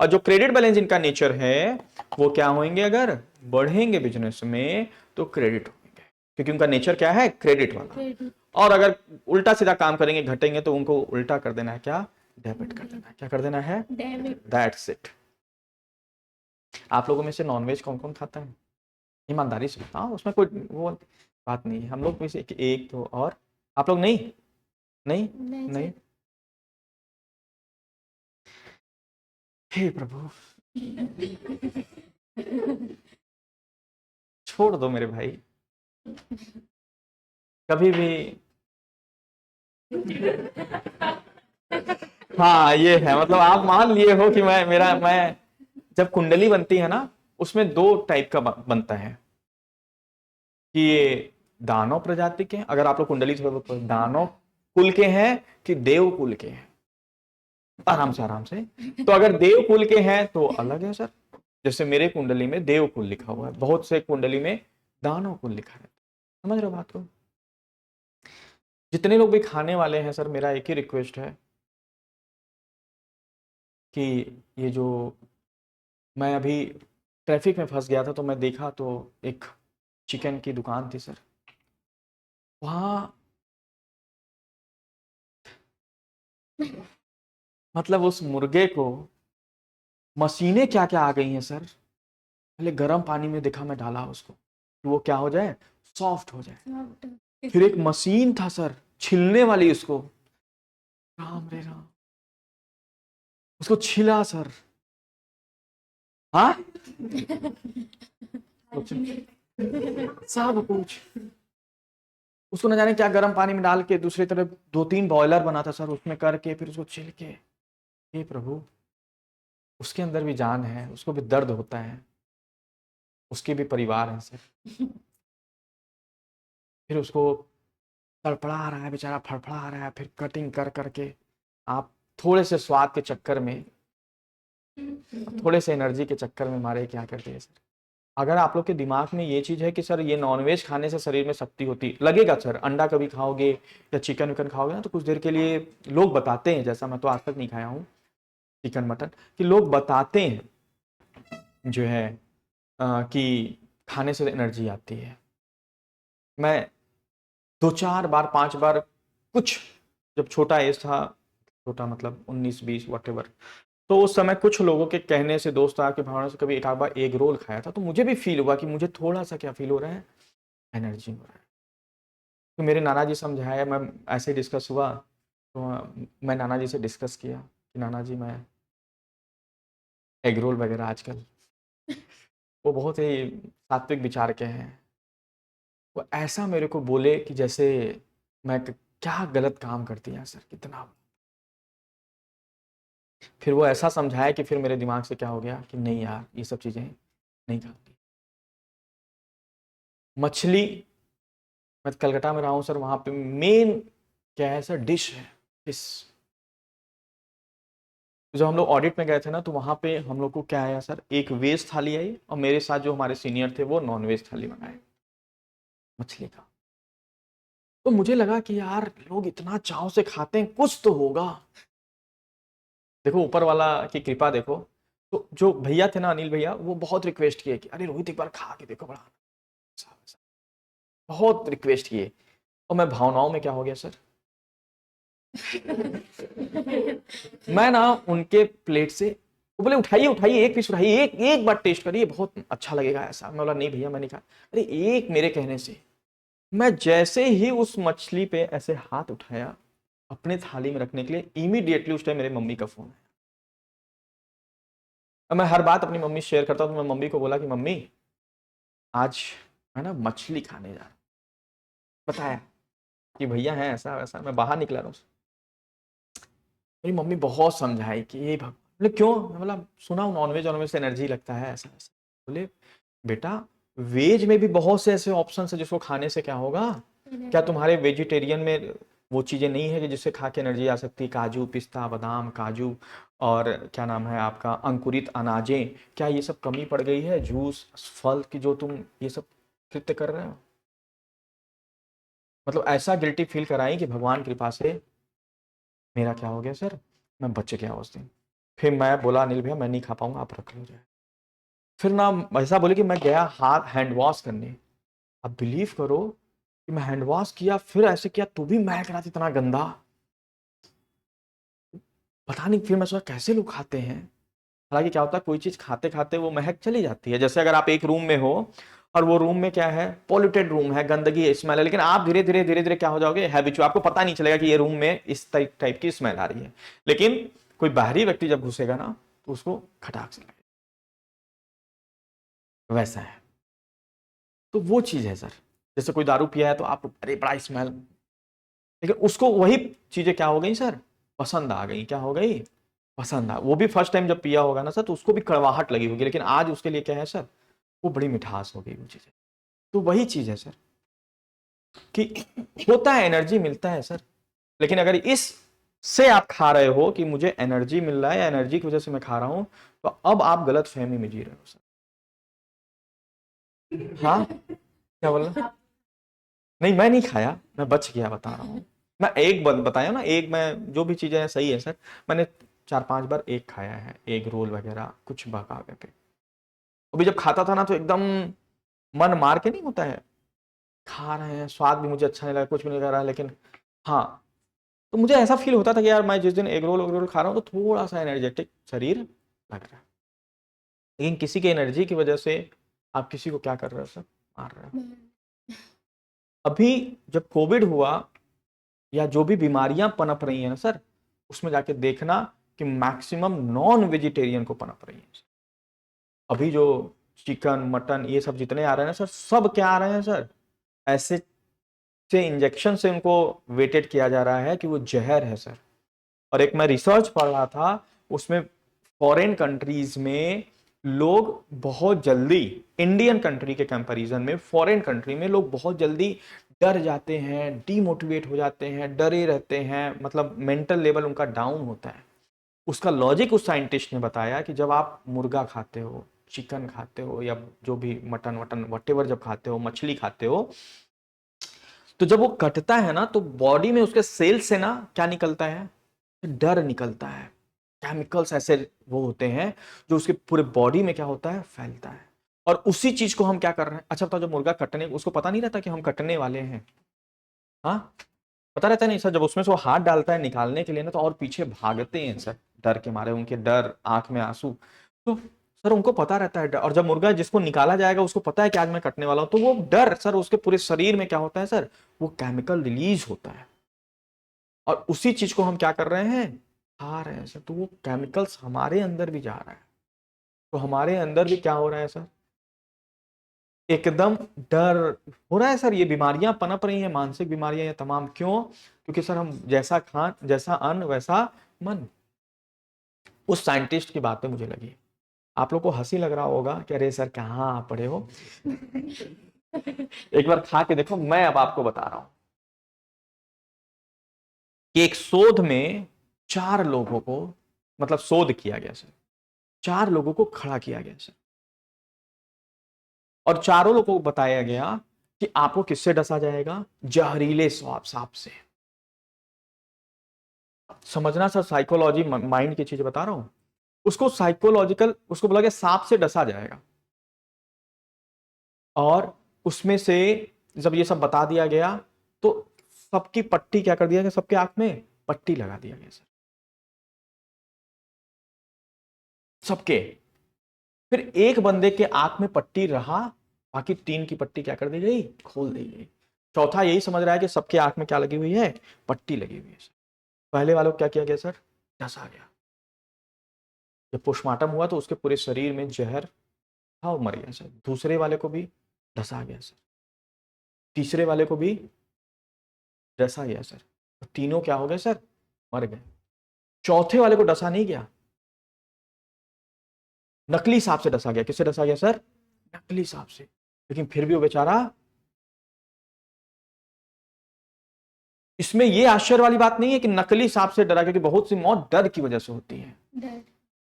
और जो क्रेडिट बैलेंस इनका नेचर है वो क्या होंगे? अगर बढ़ेंगे बिजनेस में तो क्रेडिट होंगे, क्योंकि उनका नेचर क्या है? क्रेडिट वाला। और अगर उल्टा सीधा काम करेंगे, घटेंगे, तो उनको उल्टा कर देना है, क्या? डेबिट कर देना है। क्या कर देना है? That's it. आप लोगों में से नॉनवेज कौन कौन खाता है? ईमानदारी से बताओ, उसमें कोई वो बात नहीं है। हम लोग में से एक तो, और आप लोग नहीं? नहीं, नहीं, नहीं। हे प्रभु, छोड़ दो मेरे भाई, कभी भी। हाँ ये है, मतलब आप मान लिए हो कि मैं जब कुंडली बनती है ना, उसमें दो टाइप का बनता है कि ये दानव प्रजाति के हैं, अगर आप लोग कुंडली से तो दानव कुल के हैं कि देव कुल के हैं। आराम से आराम से। तो अगर देव कुल के हैं तो अलग है सर, जैसे मेरे कुंडली में देव कुल लिखा हुआ है, बहुत से कुंडली में दानव कुल लिखा है। समझ रहे हो बात को? जितने लोग भी खाने वाले हैं सर, मेरा एक ही रिक्वेस्ट है कि ये जो मैं अभी ट्रैफिक में फंस गया था, तो मैं देखा तो एक चिकन की दुकान थी सर, वहां मतलब उस मुर्गे को मशीनें क्या क्या आ गई हैं सर। पहले गर्म पानी में देखा मैं, डाला उसको कि वो क्या हो जाए, सॉफ्ट हो जाए। फिर एक मशीन था सर छिलने वाली, उसको राम रे राम, उसको छिला सर। हाँ सब कुछ, उसको न जाने क्या गर्म पानी में डाल के दूसरी तरफ 2-3 बॉयलर बना था सर, उसमें करके फिर उसको छिल के। हे प्रभु, उसके अंदर भी जान है, उसको भी दर्द होता है, उसके भी परिवार है सर। फिर उसको तड़पड़ा रहा है बेचारा, फड़फड़ा रहा है, फिर कटिंग कर करके आप थोड़े से स्वाद के चक्कर में, थोड़े से एनर्जी के चक्कर में मारे क्या करते हैं सर। अगर आप लोग के दिमाग में ये चीज है कि सर ये नॉनवेज खाने से शरीर में शक्ति होती लगेगा सर, अंडा कभी खाओगे या चिकन विकन खाओगे ना, तो कुछ देर के लिए लोग बताते हैं, जैसा मैं तो आज तक नहीं खाया हूँ चिकन मटन, कि लोग बताते हैं जो है कि खाने से एनर्जी आती है। मैं 2-4 बार 5 बार कुछ, जब छोटा एज था, छोटा मतलब 19-20 वटेवर, तो उस समय कुछ लोगों के कहने से, दोस्त आके भावना से कभी एक आध बार एग रोल खाया था, तो मुझे भी फील हुआ कि मुझे थोड़ा सा क्या फील हो रहा है, एनर्जी हो रहा है। तो मेरे नाना जी समझाया, मैं ऐसे डिस्कस हुआ तो मैं नाना जी से डिस्कस किया कि नाना जी मैं एग रोल वगैरह आजकल, वो बहुत ही सात्विक विचार के हैं, वो ऐसा मेरे को बोले कि जैसे मैं क्या गलत काम करती है सर, कितना। फिर वो ऐसा समझाया कि फिर मेरे दिमाग से क्या हो गया कि नहीं यार, ये सब चीज़ें नहीं खाती। मछली, मैं कलकत्ता में रहा हूँ सर, वहाँ पे मेन क्या है सर, डिश है फिश। जब हम लोग ऑडिट में गए थे ना, तो वहाँ पे हम लोग को क्या आया सर, एक वेज थाली आई और मेरे साथ जो हमारे सीनियर थे वो नॉन वेज थाली बनाए मछली का। तो मुझे लगा कि यार लोग इतना चाव से खाते हैं, कुछ तो होगा। देखो ऊपर वाला की कृपा देखो। तो जो भैया थे ना, अनिल भैया, वो बहुत रिक्वेस्ट किए कि अरे रोहित एक बार खा के देखो, बड़ा बहुत रिक्वेस्ट किए। और मैं भावनाओं में क्या हो गया सर, मैं ना उनके प्लेट से, वो बोले उठाइए उठाइए, एक पीस उठाइए, एक एक बार टेस्ट करिए, बहुत अच्छा लगेगा ऐसा। मैं बोला नहीं भैया मैं नहीं खा। अरे एक मेरे कहने से, मैं जैसे ही उस मछली पे ऐसे हाथ उठाया अपने थाली में रखने के लिए, इमीडिएटली उस टाइम मेरे मम्मी का फोन है। मैं हर बात अपनी मम्मी शेयर करता हूँ, तो मैं मम्मी को बोला कि मम्मी आज मैं ना मछली खाने जा रहा हूँ। बताया कि भैया है ऐसा वैसा, मैं बाहर निकला रहा हूँ। मेरी मम्मी बहुत समझाई कि ये भग, बोले क्यों, मैं बोला सुना हूँ नॉनवेज नॉनवेज से एनर्जी लगता है ऐसा ऐसा। बोले बेटा वेज में भी बहुत से ऐसे ऑप्शन है जिसको खाने से क्या होगा, क्या तुम्हारे वेजिटेरियन में वो चीजें नहीं है कि जिससे खा के एनर्जी आ सकती है, काजू पिस्ता बादाम काजू, और क्या नाम है आपका, अंकुरित अनाजें, क्या ये सब कमी पड़ गई है जूस फल की जो तुम ये सब कृत्य कर रहे हो। मतलब ऐसा गिल्टी फील कराई कि भगवान कृपा से मेरा क्या हो गया सर, मैं बच गया उस दिन। फिर मैं बोला अनिल भैया मैं नहीं खा पाऊंगा, आप रख लो जाए। फिर ना ऐसा बोले कि मैं गया हाथ हैंड वॉश करने। अब बिलीव करो कि मैं हैंड वॉश किया, फिर ऐसे किया तो भी महक रहा था इतना गंदा, पता नहीं। फिर मैं सोचा कैसे लोग खाते हैं। हालांकि क्या होता है, कोई चीज खाते खाते वो महक चली जाती है। जैसे अगर आप एक रूम में हो और वो रूम में क्या है, पॉल्यूटेड रूम है, गंदगी है, स्मेल है, लेकिन आप धीरे धीरे धीरे धीरे क्या हो जाओगे, हैबिचुअल, आपको पता नहीं चलेगा कि ये रूम में इस टाइप की स्मेल आ रही है। लेकिन कोई बाहरी व्यक्ति जब घुसेगा ना, तो उसको खटाक से लगे, वैसा है। तो वो चीज है सर, जैसे कोई दारू पिया है तो आप अरे बड़ा स्मेल, लेकिन उसको वही चीजें क्या हो गई सर, पसंद आ गई, क्या हो गई, पसंद आ, वो भी फर्स्ट टाइम जब पिया होगा ना सर तो उसको भी कड़वाहट लगी होगी, लेकिन आज उसके लिए क्या है सर, वो बड़ी मिठास हो गई वो चीजें। तो वही चीज है सर कि होता है, एनर्जी मिलता है सर, लेकिन अगर इस से आप खा रहे हो कि मुझे एनर्जी मिल रहा है या एनर्जी की वजह से मैं खा रहा हूं, तो अब आप गलत फहमी में जी रहे हो सर। हाँ क्या बोल रहे, नहीं मैं नहीं खाया, मैं बच गया बता रहा हूँ। मैं एक बताया ना, एक मैं जो भी चीजें हैं सही है सर, मैंने 4-5 बार एक खाया है, एग रोल वगैरह कुछ बका पे। अभी जब खाता था ना तो एकदम मन मार के नहीं होता है, खा रहे हैं, स्वाद भी मुझे अच्छा नहीं लगा, कुछ भी नहीं कर रहा है, लेकिन हाँ, तो मुझे ऐसा फील होता था कि यार मैं जिस दिन एग रोल खा रहा हूँ तो थोड़ा सा एनर्जेटिक शरीर लग रहा है, लेकिन किसी की एनर्जी की वजह से आप किसी को क्या कर रहे हो सर, मार रहे हो। अभी जब कोविड हुआ या जो भी बीमारियां पनप रही हैं ना सर, उसमें जाके देखना कि मैक्सिमम नॉन वेजिटेरियन को पनप रही है। अभी जो चिकन मटन ये सब जितने आ रहे हैं ना सर, सब क्या आ रहे हैं सर, ऐसे से इंजेक्शन से उनको वेटेड किया जा रहा है कि वो जहर है सर। और एक मैं रिसर्च पढ़ रहा था, उसमें फॉरेन कंट्रीज में लोग बहुत जल्दी, इंडियन कंट्री के कंपैरिजन में फॉरेन कंट्री में लोग बहुत जल्दी डर जाते हैं, डीमोटिवेट हो जाते हैं, डरे रहते हैं, मतलब मेंटल लेवल उनका डाउन होता है। उसका लॉजिक उस साइंटिस्ट ने बताया कि जब आप मुर्गा खाते हो, चिकन खाते हो, या जो भी मटन वटन वटेवर जब खाते हो, मछली खाते हो, तो जब वो कटता है ना तो बॉडी में उसके सेल से ना क्या निकलता है, डर निकलता है। केमिकल्स ऐसे वो होते हैं जो उसके पूरे बॉडी में क्या होता है, फैलता है। और उसी चीज को हम क्या कर रहे हैं, अच्छा बताओ, जब मुर्गा कटने, उसको पता नहीं रहता कि हम कटने वाले हैं, हाँ पता रहता नहीं सर, जब उसमें से वो हाथ डालता है निकालने के लिए ना, तो और पीछे भागते हैं सर, डर के मारे, उनके डर, आंख में आंसू। तो सर उनको पता रहता है और जब मुर्गा जिसको निकाला जाएगा उसको पता है कि आज मैं कटने वाला हूं, तो वो डर सर उसके पूरे शरीर में क्या होता है सर, वो केमिकल रिलीज होता है। और उसी चीज को हम क्या कर रहे हैं, खा रहे हैं सर, तो वो केमिकल्स हमारे अंदर भी जा रहा है, तो हमारे अंदर भी क्या हो रहा है सर, एकदम डर हो रहा है सर। ये बीमारियां पनप रही हैं, मानसिक बीमारियां, ये तमाम क्यों, क्योंकि सर हम जैसा खान, जैसा अन्न वैसा मन। उस साइंटिस्ट की बातें मुझे लगी, आप लोग को हंसी लग रहा होगा कि अरे सर कहाँ आप पढ़े हो। एक बार खा के देखो, मैं अब आपको बता रहा हूं कि एक शोध में 4 लोगों को, मतलब शोध किया गया सर, 4 लोगों को खड़ा किया गया सर, और चारों लोगों को बताया गया कि आपको किससे डसा जाएगा, जहरीले सांप से। समझना सर, साइकोलॉजी माइंड की चीज बता रहा हूं। उसको साइकोलॉजिकल, उसको बोला गया सांप से डसा जाएगा, और उसमें से जब ये सब बता दिया गया तो सबकी पट्टी क्या कर दिया गया, सबके आंख में पट्टी लगा दिया गया सर, सबके। फिर एक बंदे के आंख में पट्टी रहा, बाकी 3 की पट्टी क्या कर दी गई, खोल दी गई। चौथा यही समझ रहा है कि सबके आंख में क्या लगी हुई है, पट्टी लगी हुई है सर। पहले वालों को क्या किया गया सर, डसा गया। जब पोस्टमार्टम हुआ तो उसके पूरे शरीर में जहर था, वो मर गया सर। दूसरे वाले को भी डसा गया सर, तीसरे वाले को भी डसा गया सर, तो तीनों क्या हो गए सर, मर गए। चौथे वाले को डसा नहीं गया, नकली सांप से डसा गया। किससे डसा गया सर, नकली सांप से, लेकिन फिर भी वो बेचारा। इसमें ये आश्चर्य वाली बात नहीं है कि नकली सांप से डरा, क्योंकि बहुत सी मौत डर की वजह से होती है।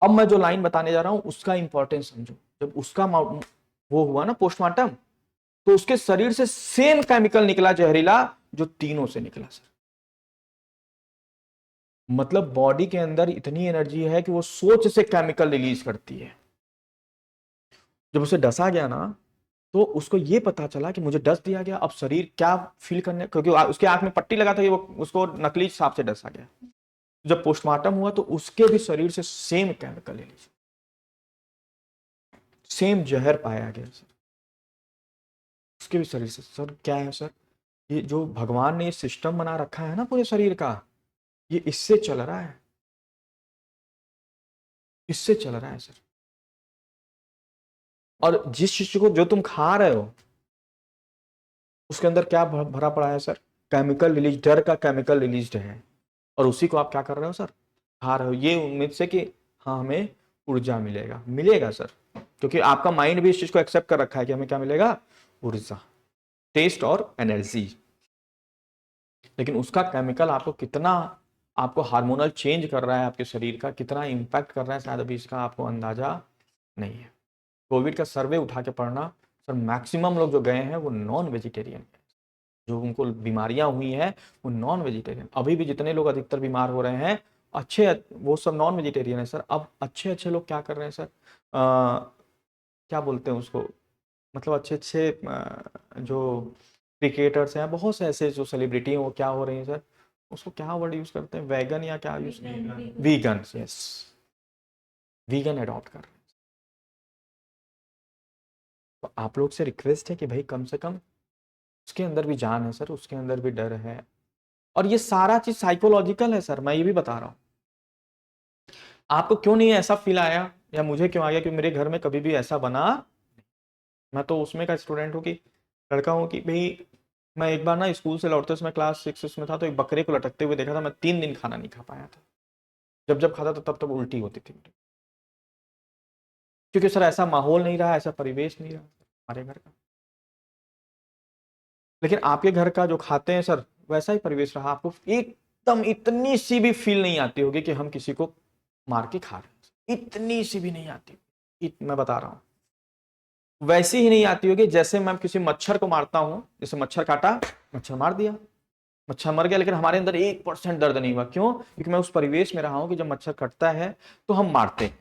अब मैं जो लाइन बताने जा रहा हूं उसका इंपॉर्टेंस समझो। जब उसका वो हुआ ना पोस्टमार्टम, तो उसके शरीर से सेम केमिकल निकला जहरीला जो तीनों से निकला सर। मतलब बॉडी के अंदर इतनी एनर्जी है कि वो सोच से केमिकल रिलीज करती है। जब उसे डसा गया ना, तो उसको ये पता चला कि मुझे डस दिया गया, अब शरीर क्या फील करने, क्योंकि उसके आंख में पट्टी लगा था कि वो उसको नकली सांप से डसा गया। जब पोस्टमार्टम हुआ तो उसके भी शरीर से सेम केमिकल रिलीज, सेम जहर पाया गया सर, उसके भी शरीर से। सर क्या है सर, ये जो भगवान ने ये सिस्टम बना रखा है ना पूरे शरीर का, ये इससे चल रहा है। इससे चल रहा है सर। और जिस चीज को जो तुम खा रहे हो उसके अंदर क्या भरा पड़ा है सर? केमिकल रिलीज, डर का केमिकल रिलीज है, और उसी को आप क्या कर रहे हो सर? खा रहे हो, ये उम्मीद से कि हाँ हमें ऊर्जा मिलेगा। मिलेगा सर, क्योंकि आपका माइंड भी इस चीज को एक्सेप्ट कर रखा है कि हमें क्या मिलेगा? ऊर्जा, टेस्ट और एनर्जी। लेकिन उसका केमिकल आपको कितना, आपको हार्मोनल चेंज कर रहा है आपके शरीर का, कितना इंपैक्ट कर रहा है, शायद अभी इसका आपको अंदाजा नहीं है। कोविड का सर्वे उठा के पढ़ना सर, मैक्सिमम लोग जो गए हैं वो नॉन वेजिटेरियन है, जो उनको बीमारियां हुई हैं वो नॉन वेजिटेरियन। अभी भी जितने लोग अधिकतर बीमार हो रहे हैं अच्छे, वो सब नॉन वेजिटेरियन है सर। अब अच्छे अच्छे लोग क्या कर रहे हैं सर? क्या बोलते हैं उसको, मतलब अच्छे अच्छे जो क्रिकेटर्स हैं, बहुत से ऐसे जो सेलिब्रिटी हैं, वो क्या हो रही हैं सर? उसको क्या वर्ड यूज करते हैं, वैगन या क्या use? Vegan, yes, vegan adopt कर रहे हैं। तो आप लोग से रिक्वेस्ट है कि भाई कम से कम, उसके अंदर भी जान है सर, उसके अंदर भी डर है, और ये सारा चीज साइकोलॉजिकल है सर, मैं ये भी बता रहा हूं। आपको क्यों नहीं ऐसा फील आया, या मुझे क्यों आ गया कि मेरे घर में कभी भी ऐसा बना? मैं तो उसमें का स्टूडेंट हूँ कि लड़का हूँ कि भाई, मैं एक बार ना स्कूल से लौटते समय क्लास 6 में था, तो एक बकरे को लटकते हुए देखा था। मैं 3 दिन खाना नहीं खा पाया था। जब जब खाता था तब तब उल्टी होती थी मेरी, क्योंकि सर ऐसा माहौल नहीं रहा, ऐसा परिवेश नहीं रहा हमारे घर का। लेकिन आपके घर का जो खाते हैं सर, वैसा ही परिवेश रहा। आपको एकदम इतनी सी भी फील नहीं आती होगी कि हम किसी को मार के खा रहे हैं, इतनी सी भी नहीं आती। मैं बता रहा हूं, वैसी ही नहीं आती होगी जैसे मैं किसी मच्छर को मारता हूं। जैसे मच्छर काटा, मच्छर मार दिया, मच्छर मर गया, लेकिन हमारे अंदर 1% दर्द नहीं हुआ। क्यों? क्योंकि मैं उस परिवेश में रहा हूं कि जब मच्छर कटता है तो हम मारते हैं।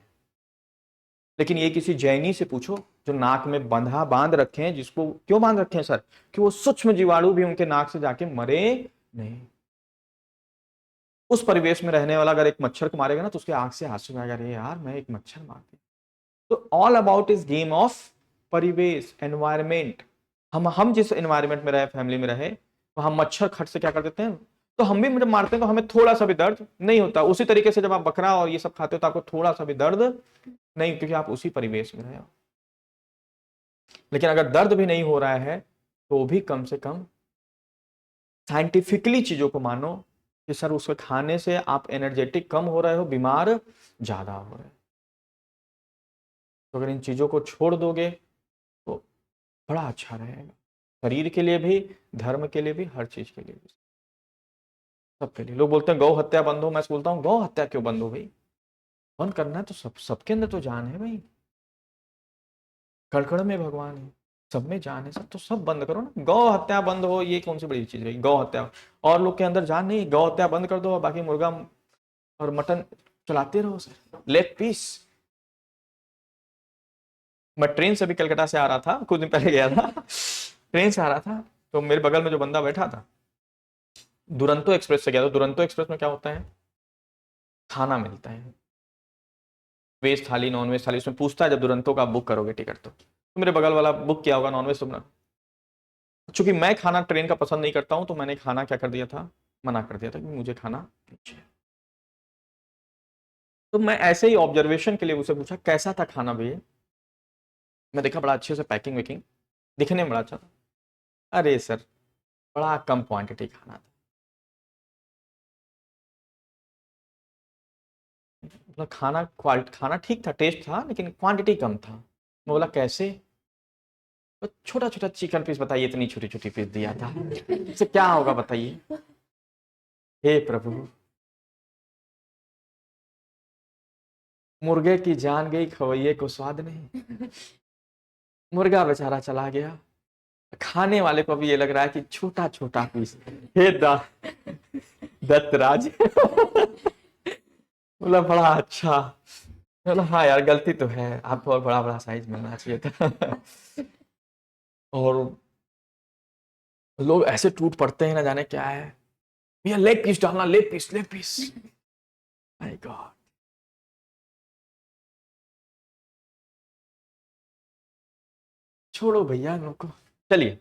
लेकिन ये किसी जैनी से पूछो जो नाक में बांध रखे हैं, जिसको क्यों बांध रखे हैं सर? कि वो सूक्ष्म जीवाणु भी उनके नाक से जाके मरे नहीं। उस परिवेश में रहने वाला अगर एक मच्छर को मारेगा ना, तो उसके आंख से आंसू आएगा, अरे यार मैं एक मच्छर मार दिया। तो all about is game of परिवेश, एनवायरमेंट। हम जिस एनवायरमेंट में रहे, फैमिली में रहे, वहां मच्छर खट से क्या कर देते हैं, तो हम भी जब मारते हैं तो हमें थोड़ा सा भी दर्द नहीं होता। उसी तरीके से जब आप बकरा और ये सब खाते हो तो आपको थोड़ा सा भी दर्द नहीं, क्योंकि आप उसी परिवेश में रहे हो। लेकिन अगर दर्द भी नहीं हो रहा है तो भी कम से कम साइंटिफिकली चीजों को मानो कि सर उसके खाने से आप एनर्जेटिक कम हो रहे हो, बीमार ज्यादा हो रहे हो। तो अगर इन चीजों को छोड़ दोगे तो बड़ा अच्छा रहेगा, शरीर के लिए भी, धर्म के लिए भी, हर चीज के लिए भी, सबके लिए। लोग बोलते हैं गौ हत्या बंद हो, मैं बोलता हूँ गौ हत्या क्यों बंद हो भाई? बंद करना है तो सबके अंदर तो जान है भाई, कड़कड़ में भगवान है, सब में जान है सर, तो सब बंद करो ना। गौ हत्या बंद हो, ये कौन सी बड़ी चीज है गौ हत्या? और लोग के अंदर जान नहीं, गौ हत्या बंद कर दो, बाकी मुर्गा और मटन चलाते रहो सर, लेग पीस। मैं ट्रेन से भी कलकत्ता से आ रहा था, कुछ दिन पहले गया था, ट्रेन से आ रहा था, तो मेरे बगल में जो बंदा बैठा था, दुरंतो एक्सप्रेस से गया, तो दुरंतो एक्सप्रेस में क्या होता है, खाना मिलता है, वेज थाली, नॉन वेज थाली, उसमें पूछता है जब दुरंतो का आप बुक करोगे टिकट, तो मेरे बगल वाला बुक किया होगा नॉन वेज। तो चूंकि मैं खाना ट्रेन का पसंद नहीं करता हूं, तो मैंने खाना क्या कर दिया था, मना कर दिया था कि मुझे खाना नहीं चाहिए। तो मैं ऐसे ही ऑब्जर्वेशन के लिए उसे पूछा कैसा था खाना भैया? मैं देखा बड़ा अच्छे से पैकिंग वेकिंग, दिखने में बड़ा अच्छा था। अरे सर, बड़ा कम क्वांटिटी खाना था, मतलब खाना ठीक था, टेस्ट था, लेकिन क्वांटिटी कम था। मैं बोला कैसे? तो छोटा छोटा चिकन पीस, बताइए इतनी छोटी छोटी पीस दिया था, इससे क्या होगा बताइए? हे प्रभु, मुर्गे की जान गई, खवैये को स्वाद नहीं। मुर्गा बेचारा चला गया, खाने वाले को भी ये लग रहा है कि छोटा छोटा पीस। हे दत्तराज, बोला बड़ा अच्छा। बोला हाँ यार, गलती तो है, आपको और बड़ा बड़ा साइज मिलना चाहिए था। और लोग ऐसे टूट पड़ते हैं, ना जाने क्या है, भैया लेग पीस डालना, leg piece, leg piece. My god. छोड़ो भैया लोग को। चलिए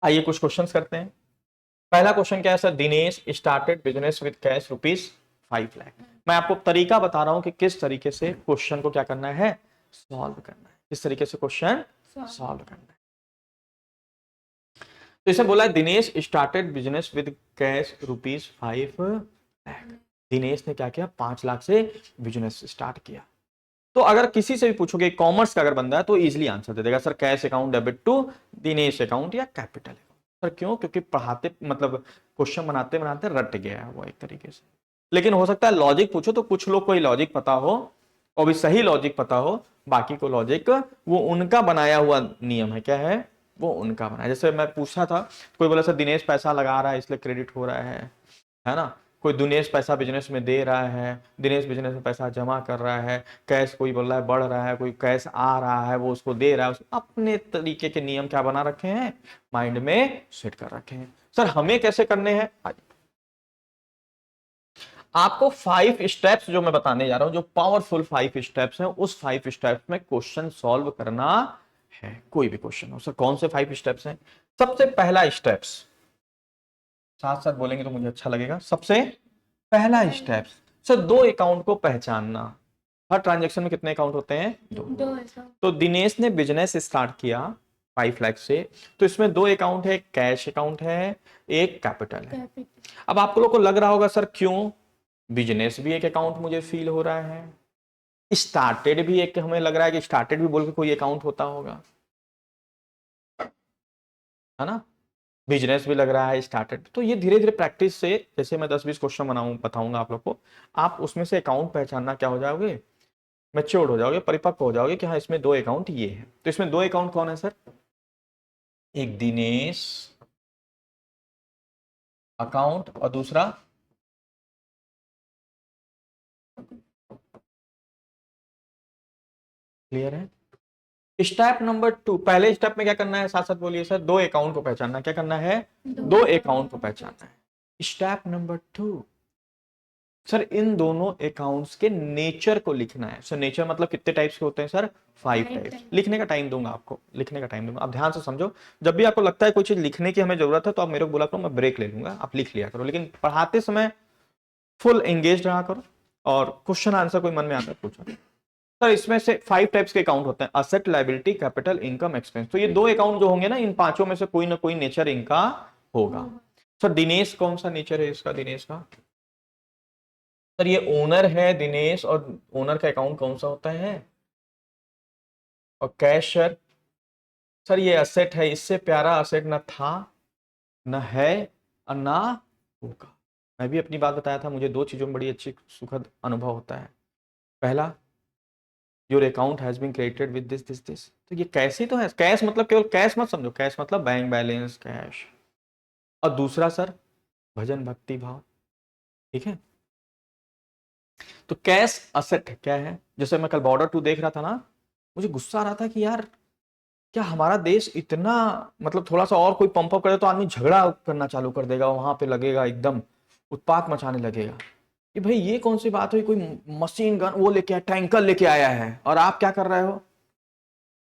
आइए कुछ क्वेश्चंस करते हैं। पहला क्वेश्चन क्या है sir? Dinesh started business with cash ₹5 lakh. मैं आपको तरीका बता रहा हूं कि किस तरीके से क्वेश्चन को क्या करना है, सॉल्व करना है, किस तरीके से क्वेश्चन सॉल्व करना है। तो इसे बोला है Dinesh started business with cash ₹5 lakh. Dinesh ने क्या किया, 5 लाख से बिजनेस स्टार्ट किया। तो अगर किसी से भी पूछोगे कॉमर्स का अगर बंदा है तो इजीली आंसर दे देगा, sir cash account debit to Dinesh account या कैपिटल अकाउंट। सर क्यों, क्योंकि पढ़ाते मतलब क्वेश्चन बनाते बनाते रट गया है वो एक तरीके से। लेकिन हो सकता है लॉजिक पूछो तो कुछ लोग को लॉजिक पता हो और भी सही लॉजिक पता हो, बाकी को लॉजिक वो उनका बनाया हुआ नियम है, क्या है वो उनका बनाया। जैसे मैं पूछा था, कोई बोला सर दिनेश पैसा लगा रहा है इसलिए क्रेडिट हो रहा है ना। कोई दिनेश पैसा बिजनेस में दे रहा है, दिनेश बिजनेस में पैसा जमा कर रहा है, कैश कोई बोल रहा है बढ़ रहा है, कोई कैश आ रहा है वो उसको दे रहा है, उसको अपने तरीके के नियम क्या बना रखे हैं, माइंड में सेट कर रखे हैं। सर हमें कैसे करने हैं, आपको 5 स्टेप्स जो मैं बताने जा रहा हूं, जो पावरफुल 5 स्टेप्स हैं, उस 5 स्टेप्स में क्वेश्चन सॉल्व करना है, कोई भी क्वेश्चन हो। सर कौन से 5 स्टेप्स हैं? सबसे पहला स्टेप्स, साथ साथ बोलेंगे तो मुझे अच्छा लगेगा। सबसे पहला स्टेप, सर 2 अकाउंट को पहचानना। हर ट्रांजैक्शन में कितने अकाउंट होते हैं, 2। तो दिनेश ने बिजनेस स्टार्ट किया 5 लाख से, तो इसमें 2 अकाउंट है, कैश अकाउंट है, एक कैपिटल है। अब आप लोगों को लग रहा होगा सर क्यों, बिजनेस भी एक अकाउंट मुझे फील हो रहा है, स्टार्टेड भी एक, हमें लग रहा है कि स्टार्टेड भी बोल के कोई अकाउंट होता होगा, है ना, बिजनेस भी लग रहा है स्टार्टेड। तो ये धीरे धीरे प्रैक्टिस से, जैसे मैं 10-20 क्वेश्चन बताऊंगा आप लोग को, आप उसमें से अकाउंट पहचानना क्या हो जाओगे, मैच्योर्ड हो जाओगे, परिपक्व हो जाओगे कि हाँ इसमें 2 अकाउंट ये है। तो इसमें 2 अकाउंट कौन है सर, एक दिनेश अकाउंट और दूसरा क्लियर है। स्टेप नंबर 2, पहले स्टेप में क्या करना है, साथ साथ बोलिए सर, 2 अकाउंट को पहचानना। क्या करना है, 2 अकाउंट को पहचानना है। स्टेप नंबर 2, सर इन दोनों अकाउंट्स के नेचर को लिखना है। सर नेचर मतलब कितने टाइप्स के होते हैं सर, 5 टाइप्स। लिखने का टाइम दूंगा आपको, लिखने का टाइम दूंगा, आप ध्यान से समझो। जब भी आपको लगता है कोई चीज लिखने की हमें जरूरत है तो आप मेरे को बोला करो, मैं ब्रेक ले लूंगा, आप लिख लिया करो, लेकिन पढ़ाते समय फुल एंगेज रहा करो और क्वेश्चन आंसर कोई मन में आता है पूछो। सर इसमें से 5 टाइप्स के अकाउंट होते हैं, asset, liability, capital, income, expense. तो ये 2 अकाउंट जो होंगे ना, इन पांचों में से कोई ना कोई नेचर इनका होगा। सर दिनेश कौन सा नेचर है इसका, दिनेश का, सर ये ओनर है दिनेश, और ओनर का अकाउंट कौन सा होता है, और कैश। सर ये असेट है, इससे प्यारा असेट न था न है और ना होगा। मैं भी अपनी बात बताया था, मुझे 2 चीजों में बड़ी अच्छी सुखद अनुभव होता है। पहला, your account has been created with this this this. तो ये कैश ही तो है, कैश मतलब केवल कैश मत समझो, कैश मतलब बैंक बैलेंस कैश। और दूसरा सर, भजन भक्ति भाव, ठीक है। तो कैश असेट क्या है, जैसे मैं कल बॉर्डर 2 देख रहा था ना, मुझे गुस्सा आ रहा था कि यार क्या हमारा देश इतना, मतलब थोड़ा सा और कोई पंप अप करे तो आदमी झगड़ा करना चालू कर देगा, वहां पे लगेगा एकदम उत्पात मचाने लगेगा कि भाई ये कौन सी बात हुई, कोई मशीन गन वो लेके आया, टैंकर लेके आया है, और आप क्या कर रहे हो,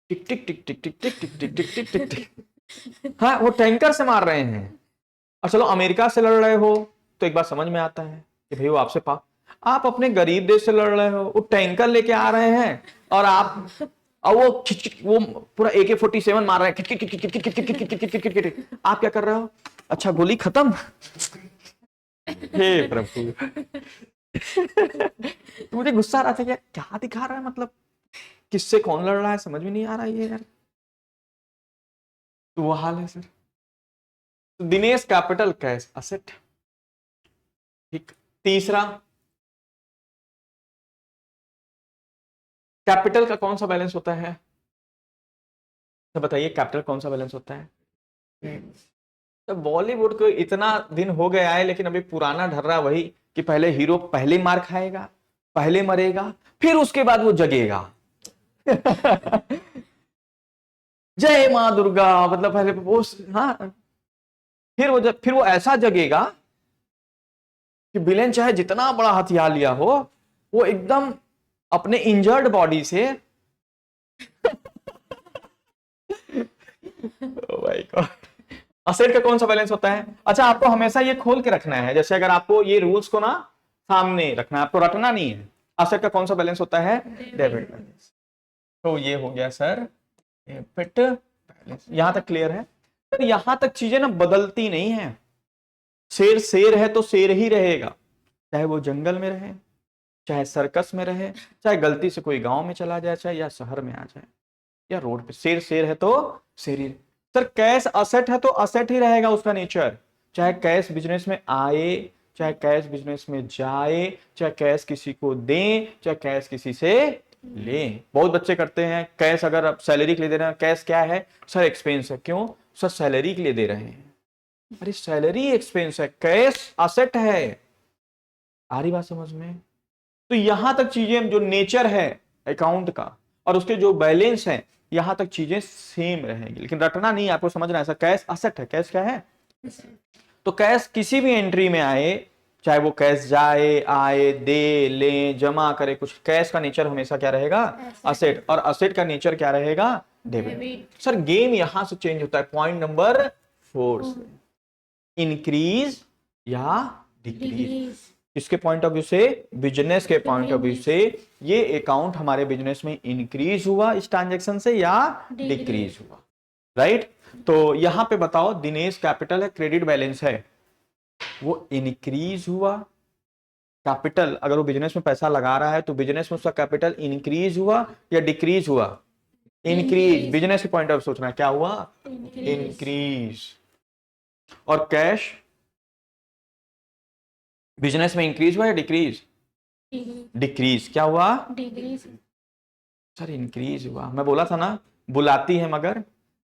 टिक टिक टिक टिक टिक टिक टिक टिक टिक टिक टिक टिक, हाँ वो टैंकर से मार रहे हैं। और चलो अमेरिका से लड़ रहे हो तो एक बात समझ में आता है कि भाई वो आपसे आप अपने गरीब देश से लड़ रहे हो, वो टैंकर लेके आ रहे हैं और आप, और वो पूरा AK-47 मार रहे हैं, आप क्या कर रहे हो, अच्छा गोली खत्म, हे प्रभु। मुझे गुस्सा आ रहा था कि क्या दिखा रहा है, मतलब किससे कौन लड़ रहा है समझ में नहीं आ रहा है ये यार। तो वो हाल है sir. Dinesh capital cash asset, ठीक। तीसरा, कैपिटल का कौन सा बैलेंस होता है, तो बताइए कैपिटल कौन सा बैलेंस होता है। तो बॉलीवुड को इतना दिन हो गया है लेकिन अभी पुराना ढर रहा वही कि पहले हीरो पहले मार खाएगा, पहले मरेगा, फिर उसके बाद वो जगेगा। जय मां दुर्गा, मतलब पहले वो, हाँ, फिर वो ऐसा जगेगा कि विलेन चाहे जितना बड़ा हथियार लिया हो, वो एकदम अपने इंजर्ड बॉडी से भाई को असेट का कौन सा बैलेंस होता है। अच्छा आपको हमेशा ये खोल के रखना है, जैसे अगर आपको ये रूल्स को ना सामने रखना है, आपको रटना नहीं है। असेट का कौन सा बैलेंस होता है? Debit balance. तो ये हो गया सर डेबिट बैलेंस। यहां तक क्लियर है? सर यहां तक चीजें ना बदलती नहीं है। शेर शेर है तो शेर ही रहेगा, चाहे वो जंगल में रहे, चाहे सर्कस में रहे, चाहे गलती से कोई गांव में चला जाए, चाहे या शहर में आ जाए, या रोड पे। शेर शेर है तो शेर ही। सर कैश असेट है तो असेट ही रहेगा उसका नेचर, चाहे कैश बिजनेस में आए, चाहे कैश बिजनेस में जाए, चाहे कैश किसी को दें, चाहे कैश किसी से ले। बहुत बच्चे करते हैं कैश, अगर आप सैलरी के लिए दे रहे हैं, कैश क्या है सर? एक्सपेंस है। क्यों सर? सैलरी के लिए दे रहे हैं। अरे सैलरी एक्सपेंस है, कैश असेट है। आ रही बात समझ में? तो यहां तक चीजें जो नेचर है अकाउंट का और उसके जो बैलेंस है, यहां तक चीजें सेम रहेंगी, लेकिन रटना नहीं, आपको समझना है। ऐसा कैश असेट है, कैश क्या है? तो कैश किसी भी एंट्री में आए, चाहे वो कैश जाए, आए, दे, ले, जमा करे, कुछ, कैश का नेचर हमेशा क्या रहेगा? असेट। और असेट का नेचर क्या रहेगा? डेबिट। सर गेम यहां से चेंज होता है पॉइंट नंबर 4 से, इंक्रीज या डिक्रीज। किसके पॉइंट ऑफ व्यू से? बिजनेस के पॉइंट ऑफ व्यू से ये अकाउंट हमारे बिजनेस में इंक्रीज हुआ इस ट्रांजैक्शन से या डिक्रीज हुआ, राइट? तो यहां पे बताओ, दिनेश कैपिटल है, क्रेडिट बैलेंस है, वो इंक्रीज हुआ। कैपिटल अगर वो बिजनेस में पैसा लगा रहा है तो बिजनेस में उसका कैपिटल इंक्रीज हुआ या डिक्रीज हुआ? इंक्रीज। बिजनेस के पॉइंट ऑफ सोचना है, क्या हुआ? इंक्रीज। और कैश बिजनेस में इंक्रीज हुआ या डिक्रीज? डिक्रीज। क्या हुआ? डिक्रीज। सर इंक्रीज हुआ। मैं बोला था ना, बुलाती है मगर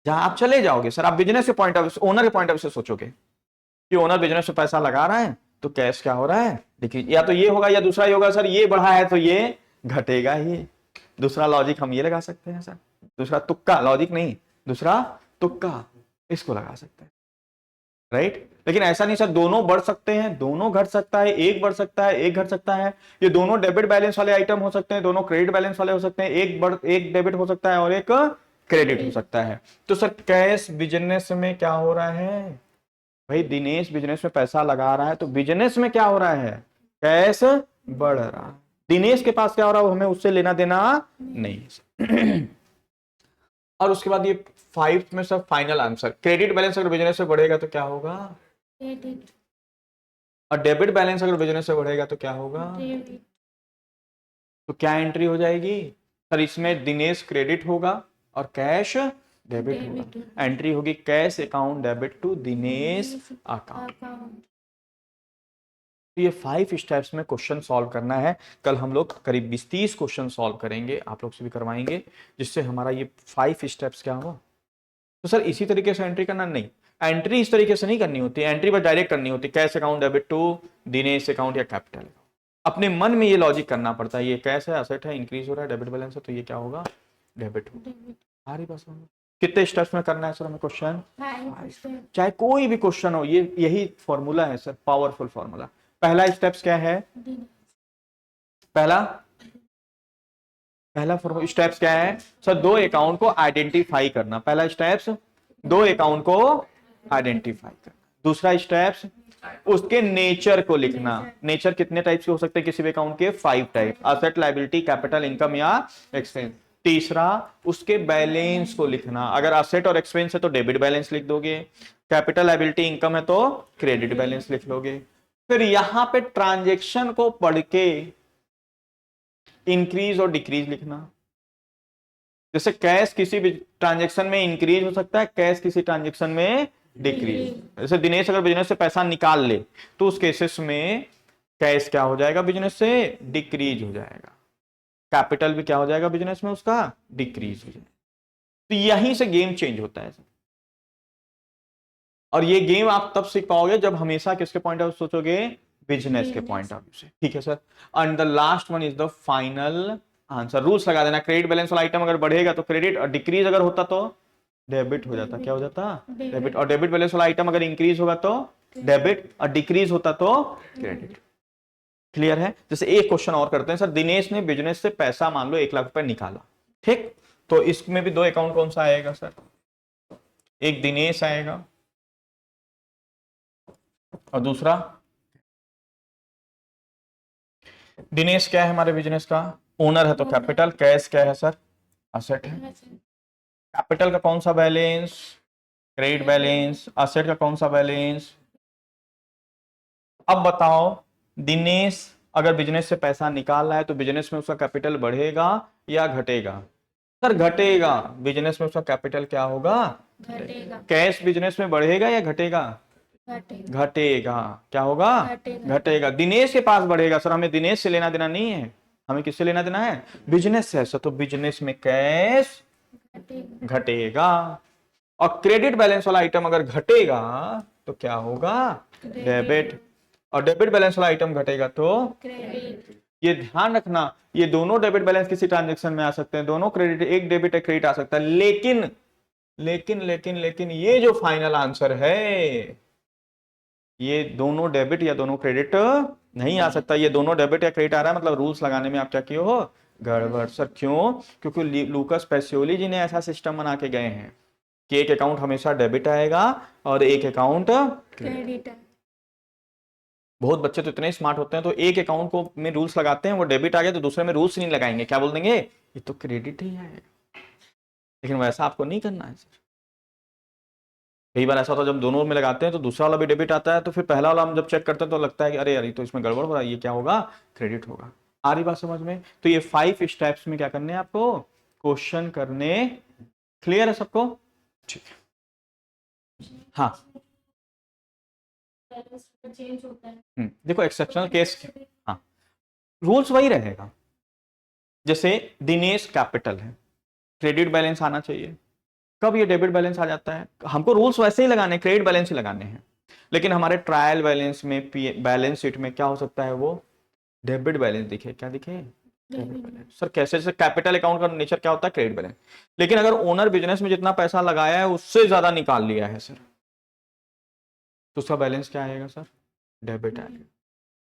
जहां आप चले जाओगे। सर आप बिजनेस के पॉइंट ऑफ, ओनर के पॉइंट ऑफ से सोचोगे कि ओनर बिजनेस में पैसा लगा रहा है तो कैश क्या हो रहा है? डिक्रीज। या तो ये होगा या दूसरा ही होगा। सर ये बढ़ा है तो ये घटेगा ही। दूसरा लॉजिक हम ये लगा सकते हैं सर, दूसरा तुक्का, लॉजिक नहीं, दूसरा तुक्का, इसको लगा सकते हैं, राइट? लेकिन ऐसा नहीं सर, दोनों बढ़ सकते हैं, दोनों घट सकता है, एक बढ़ सकता है, एक घट सकता है। ये दोनों डेबिट बैलेंस वाले आइटम हो सकते हैं, दोनों क्रेडिट बैलेंस वाले हो सकते हैं, एक डेबिट हो सकता है और एक क्रेडिट हो सकता है। तो सर कैश बिजनेस में क्या हो रहा है? भाई दिनेश बिजनेस में पैसा लगा रहा है तो बिजनेस में क्या हो रहा है? कैश बढ़ रहा है। दिनेश के पास क्या हो रहा है, हमें उससे लेना देना नहीं। और उसके बाद ये 5 में सब फाइनल आंसर, क्रेडिट बैलेंस अगर बिजनेस से बढ़ेगा तो क्या होगा? क्रेडिट। और डेबिट बैलेंस अगर बिजनेस से बढ़ेगा तो क्या होगा? डेबिट। तो क्या एंट्री हो जाएगी सर इसमें? दिनेश क्रेडिट होगा और कैश डेबिट होगा। एंट्री होगी cash account debit to Dinesh account. तो ये 5 स्टेप्स में क्वेश्चन सॉल्व करना है। कल हम लोग करीब 20-30 क्वेश्चन सॉल्व करेंगे, आप लोग से भी करवाएंगे, जिससे हमारा ये 5 स्टेप्स क्या हो। तो सर इसी तरीके से एंट्री करना? नहीं, एंट्री इस तरीके से नहीं करनी होती, एंट्री बस डायरेक्ट करनी होती, cash account debit to Dinesh account या कैपिटल। अपने मन में ये लॉजिक करना पड़ता है, ये कैश है, असेट है, इंक्रीज हो रहा है, डेबिट बैलेंस है, तो ये क्या होगा? डेबिट होगा। आ रही बस। कितने स्टेप्स में करना है सर हमें क्वेश्चन? चाहे कोई भी क्वेश्चन हो, ये यही फॉर्मूला है सर, पावरफुल फॉर्मूला। पहला स्टेप्स क्या है? पहला स्टेप्स क्या है सर? दो अकाउंट को आइडेंटिफाई करना। पहला स्टेप्स दो अकाउंट को आइडेंटिफाई करना। दूसरा स्टेप्स उसके नेचर को लिखना। नेचर कितने टाइप्स के हो सकते हैं किसी भी अकाउंट के? 5 type, asset, liability, capital, income या एक्सपेंस। तीसरा उसके बैलेंस को लिखना। अगर असेट और एक्सपेंस है तो डेबिट बैलेंस लिख दोगे, कैपिटल, लायबिलिटी, इनकम है तो क्रेडिट बैलेंस लिख लोगे। फिर यहां पे ट्रांजेक्शन को पढ़ के इंक्रीज और डिक्रीज लिखना। जैसे कैश किसी भी ट्रांजेक्शन में इंक्रीज हो सकता है, कैश किसी ट्रांजेक्शन में डिक्रीज। जैसे दिनेश अगर बिजनेस से पैसा निकाल ले तो उस केसेस में कैश क्या हो जाएगा? बिजनेस से डिक्रीज हो जाएगा। कैपिटल भी क्या हो जाएगा? बिजनेस में उसका डिक्रीज हो जाएगा। तो यहीं से गेम चेंज होता है। और ये गेम आप तब सीख पाओगे जब हमेशा किसके पॉइंट ऑफ सोचोगे? बिजनेस के पॉइंट ऑफ व्यू से। ठीक है sir. And the last one is the final answer. Rules लगा देना, क्रेडिट बैलेंस वाला आइटम अगर बढ़ेगा तो क्रेडिट, और डिक्रीज अगर होता तो डेबिट हो जाता। क्या हो जाता? डेबिट। और डेबिट बैलेंस वाला आइटम अगर इंक्रीज होगा तो डेबिट, और डिक्रीज होता तो क्रेडिट। क्लियर है? जैसे एक क्वेश्चन और करते हैं सर, दिनेश ने बिजनेस से पैसा मान लो 1 लाख रुपए निकाला, ठीक? तो इसमें भी दो अकाउंट कौन सा आएगा सर? एक दिनेश आएगा और दूसरा दिनेश क्या है हमारे बिजनेस का? ओनर है तो कैपिटल। कैश क्या है सर? असेट है। कैपिटल का कौन सा बैलेंस? Credit balance. असेट का कौन सा बैलेंस? अब बताओ, दिनेश अगर बिजनेस से पैसा निकाल रहा है तो बिजनेस में उसका कैपिटल बढ़ेगा या घटेगा? सर घटेगा। बिजनेस में उसका कैपिटल क्या होगा? घटेगा। कैश बिजनेस में बढ़ेगा या घटेगा? घटेगा। क्या होगा? घटेगा। दिनेश के पास बढ़ेगा। सर हमें दिनेश से लेना देना नहीं है, हमें किससे लेना देना है? बिजनेस से। सर तो बिजनेस में कैश घटेगा। और क्रेडिट बैलेंस वाला आइटम अगर घटेगा तो क्या होगा? डेबिट। और डेबिट बैलेंस वाला आइटम घटेगा तो क्रेडिट। ये ध्यान रखना, ये दोनों डेबिट बैलेंस किसी ट्रांजेक्शन में आ सकते हैं, दोनों क्रेडिट, एक डेबिट एक क्रेडिट आ सकता है, लेकिन लेकिन लेकिन लेकिन ये जो फाइनल आंसर है, ये दोनों डेबिट या दोनों क्रेडिट नहीं आ सकता। ये दोनों डेबिट या क्रेडिट आ रहा है मतलब रूल्स लगाने में आप क्या किए हो? गड़बड़। सर क्यों? क्योंकि लूकास पैसियोली जी ने ऐसा सिस्टम बना के गए हैं कि एक अकाउंट हमेशा डेबिट आएगा और एक अकाउंट क्रेडिट। बहुत बच्चे तो इतने स्मार्ट होते हैं तो एक अकाउंट को में रूल्स लगाते हैं, वो डेबिट आ गया तो दूसरे में रूल्स नहीं लगाएंगे, क्या बोल देंगे? ये तो क्रेडिट ही है। लेकिन वैसा आपको नहीं करना है सर। कई बार ऐसा होता है जब दोनों में लगाते हैं तो दूसरा वाला भी डेबिट आता है, तो फिर पहला वाला हम जब चेक करते हैं तो लगता है कि अरे यार ये तो इसमें गड़बड़ हो रहा है, ये क्या होगा? क्रेडिट होगा। आ रही बात समझ में? तो ये 5 स्टेप्स में क्या करने हैं आपको? क्वेश्चन करने। क्लियर है सबको? ठीक है। हाँ चेंज होता है। देखो एक्सेप्शनल केस, हाँ रूल्स वही रहेगा। जैसे दिनेश कैपिटल है, क्रेडिट बैलेंस आना चाहिए। कब ये डेबिट बैलेंस आ जाता है? हमको रूल्स वैसे ही लगाने, क्रेडिट बैलेंस ही लगाने हैं, लेकिन हमारे ट्रायल बैलेंस में, बैलेंस शीट में क्या हो सकता है? वो डेबिट बैलेंस दिखे। क्या दिखे? Debit balance. सर कैसे? सर कैपिटल अकाउंट का नेचर क्या होता है? Credit balance. लेकिन अगर ओनर बिजनेस में जितना पैसा लगाया है उससे ज्यादा निकाल लिया है सर, तो उसका बैलेंस क्या आएगा सर? डेबिट आएगा।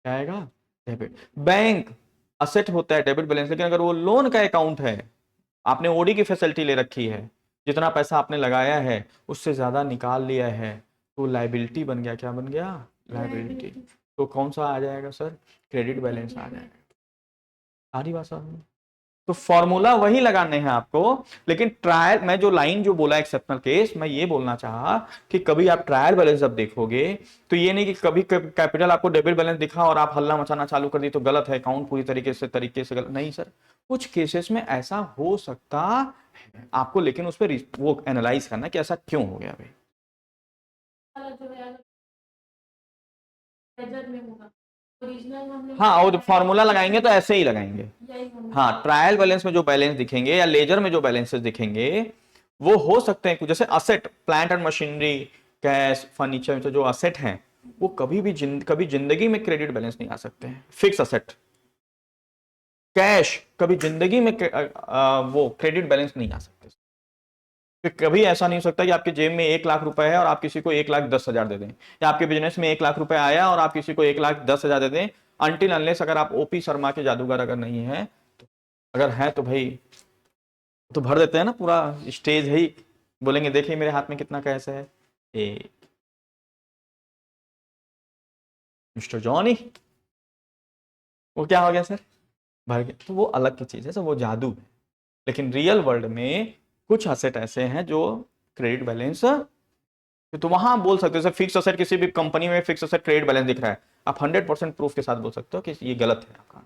क्या आएगा? डेबिट। बैंक असेट होता है, डेबिट बैलेंस। लेकिन अगर वो लोन का अकाउंट है, आपने ओडी की फैसिलिटी ले रखी है, जितना पैसा आपने लगाया है उससे ज्यादा निकाल लिया है, तो लाइबिलिटी बन गया। क्या बन गया? लाइबिलिटी। तो कौन सा आ जाएगा सर? क्रेडिट बैलेंस आ जाएगा। सारी बात समझ। तो फॉर्मूला वही लगाने हैं आपको, लेकिन ट्रायल, मैं जो लाइन जो बोला एक्सेप्शनल केस, मैं ये बोलना चाहा कि कभी आप ट्रायल बैलेंस जब देखोगे तो ये नहीं कि कभी कैपिटल आपको डेबिट बैलेंस दिखा और आप हल्ला मचाना चालू कर दी तो गलत है, अकाउंट पूरी तरीके से गलत नहीं सर। कुछ केसेस में ऐसा हो सकता है आपको, लेकिन उस पर वो एनालाइज करना कि ऐसा क्यों हो गया भाई। हाँ, और फॉर्मूला लगाएंगे तो ऐसे ही लगाएंगे। हाँ, ट्रायल बैलेंस में जो बैलेंस दिखेंगे या लेजर में जो बैलेंसेस दिखेंगे वो हो सकते हैं कुछ, जैसे asset, plant and machinery, cash, furniture, जो असेट हैं वो कभी भी कभी जिंदगी में क्रेडिट बैलेंस नहीं आ सकते हैं। फिक्स असेट, कैश कभी जिंदगी में वो क्रेडिट बैलेंस नहीं आ सकते। कभी ऐसा नहीं हो सकता कि आपके जेब में 1 लाख रुपए है और आप किसी को 1,10,000 दे दें, या आपके बिजनेस में 1 लाख रुपए आया और आप किसी को 1,10,000 दे दें, अनटिल अनलेस अगर आप ओपी शर्मा के जादूगर अगर नहीं है तो। अगर है तो भाई तो भर देते हैं ना पूरा स्टेज है ही, बोलेंगे देखिए मेरे हाथ में कितना कैश है, मिस्टर जॉनी, वो क्या हो गया सर? भर गया। तो वो अलग की चीज है सर, वो जादू है। लेकिन रियल वर्ल्ड में कुछ असेट ऐसे हैं जो क्रेडिट बैलेंस, तो वहां बोल सकते हो सर फिक्स असेट, किसी भी कंपनी में फिक्स असेट क्रेडिट बैलेंस दिख रहा है, आप 100% प्रूफ के साथ बोल सकते हो कि ये गलत है आपका।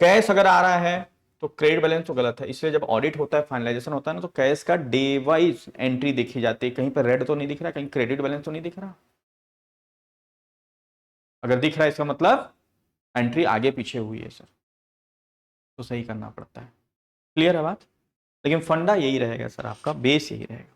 कैश अगर आ रहा है तो क्रेडिट बैलेंस तो गलत है, इसलिए जब ऑडिट होता है, फाइनलाइजेशन होता है ना, तो कैश का डे वाइज एंट्री देखी जाती है। कहीं पर रेड तो नहीं दिख रहा, कहीं क्रेडिट बैलेंस तो नहीं दिख रहा। अगर दिख रहा है इसका मतलब एंट्री आगे पीछे हुई है सर, तो सही करना पड़ता है। क्लियर है बात? लेकिन फंडा यही रहेगा सर, आपका बेस यही रहेगा।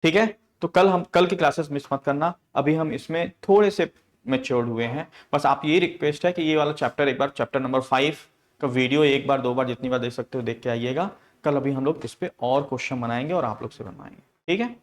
ठीक है, तो कल की क्लासेस मिस मत करना। अभी हम इसमें थोड़े से मेच्योर्ड हुए हैं। बस आप ये रिक्वेस्ट है कि ये वाला चैप्टर एक बार, चैप्टर नंबर 5 का वीडियो एक बार 2 बार जितनी बार देख सकते हो देख के आइएगा। कल अभी हम लोग इस पे और क्वेश्चन बनाएंगे और आप लोग से बनवाएंगे। ठीक है।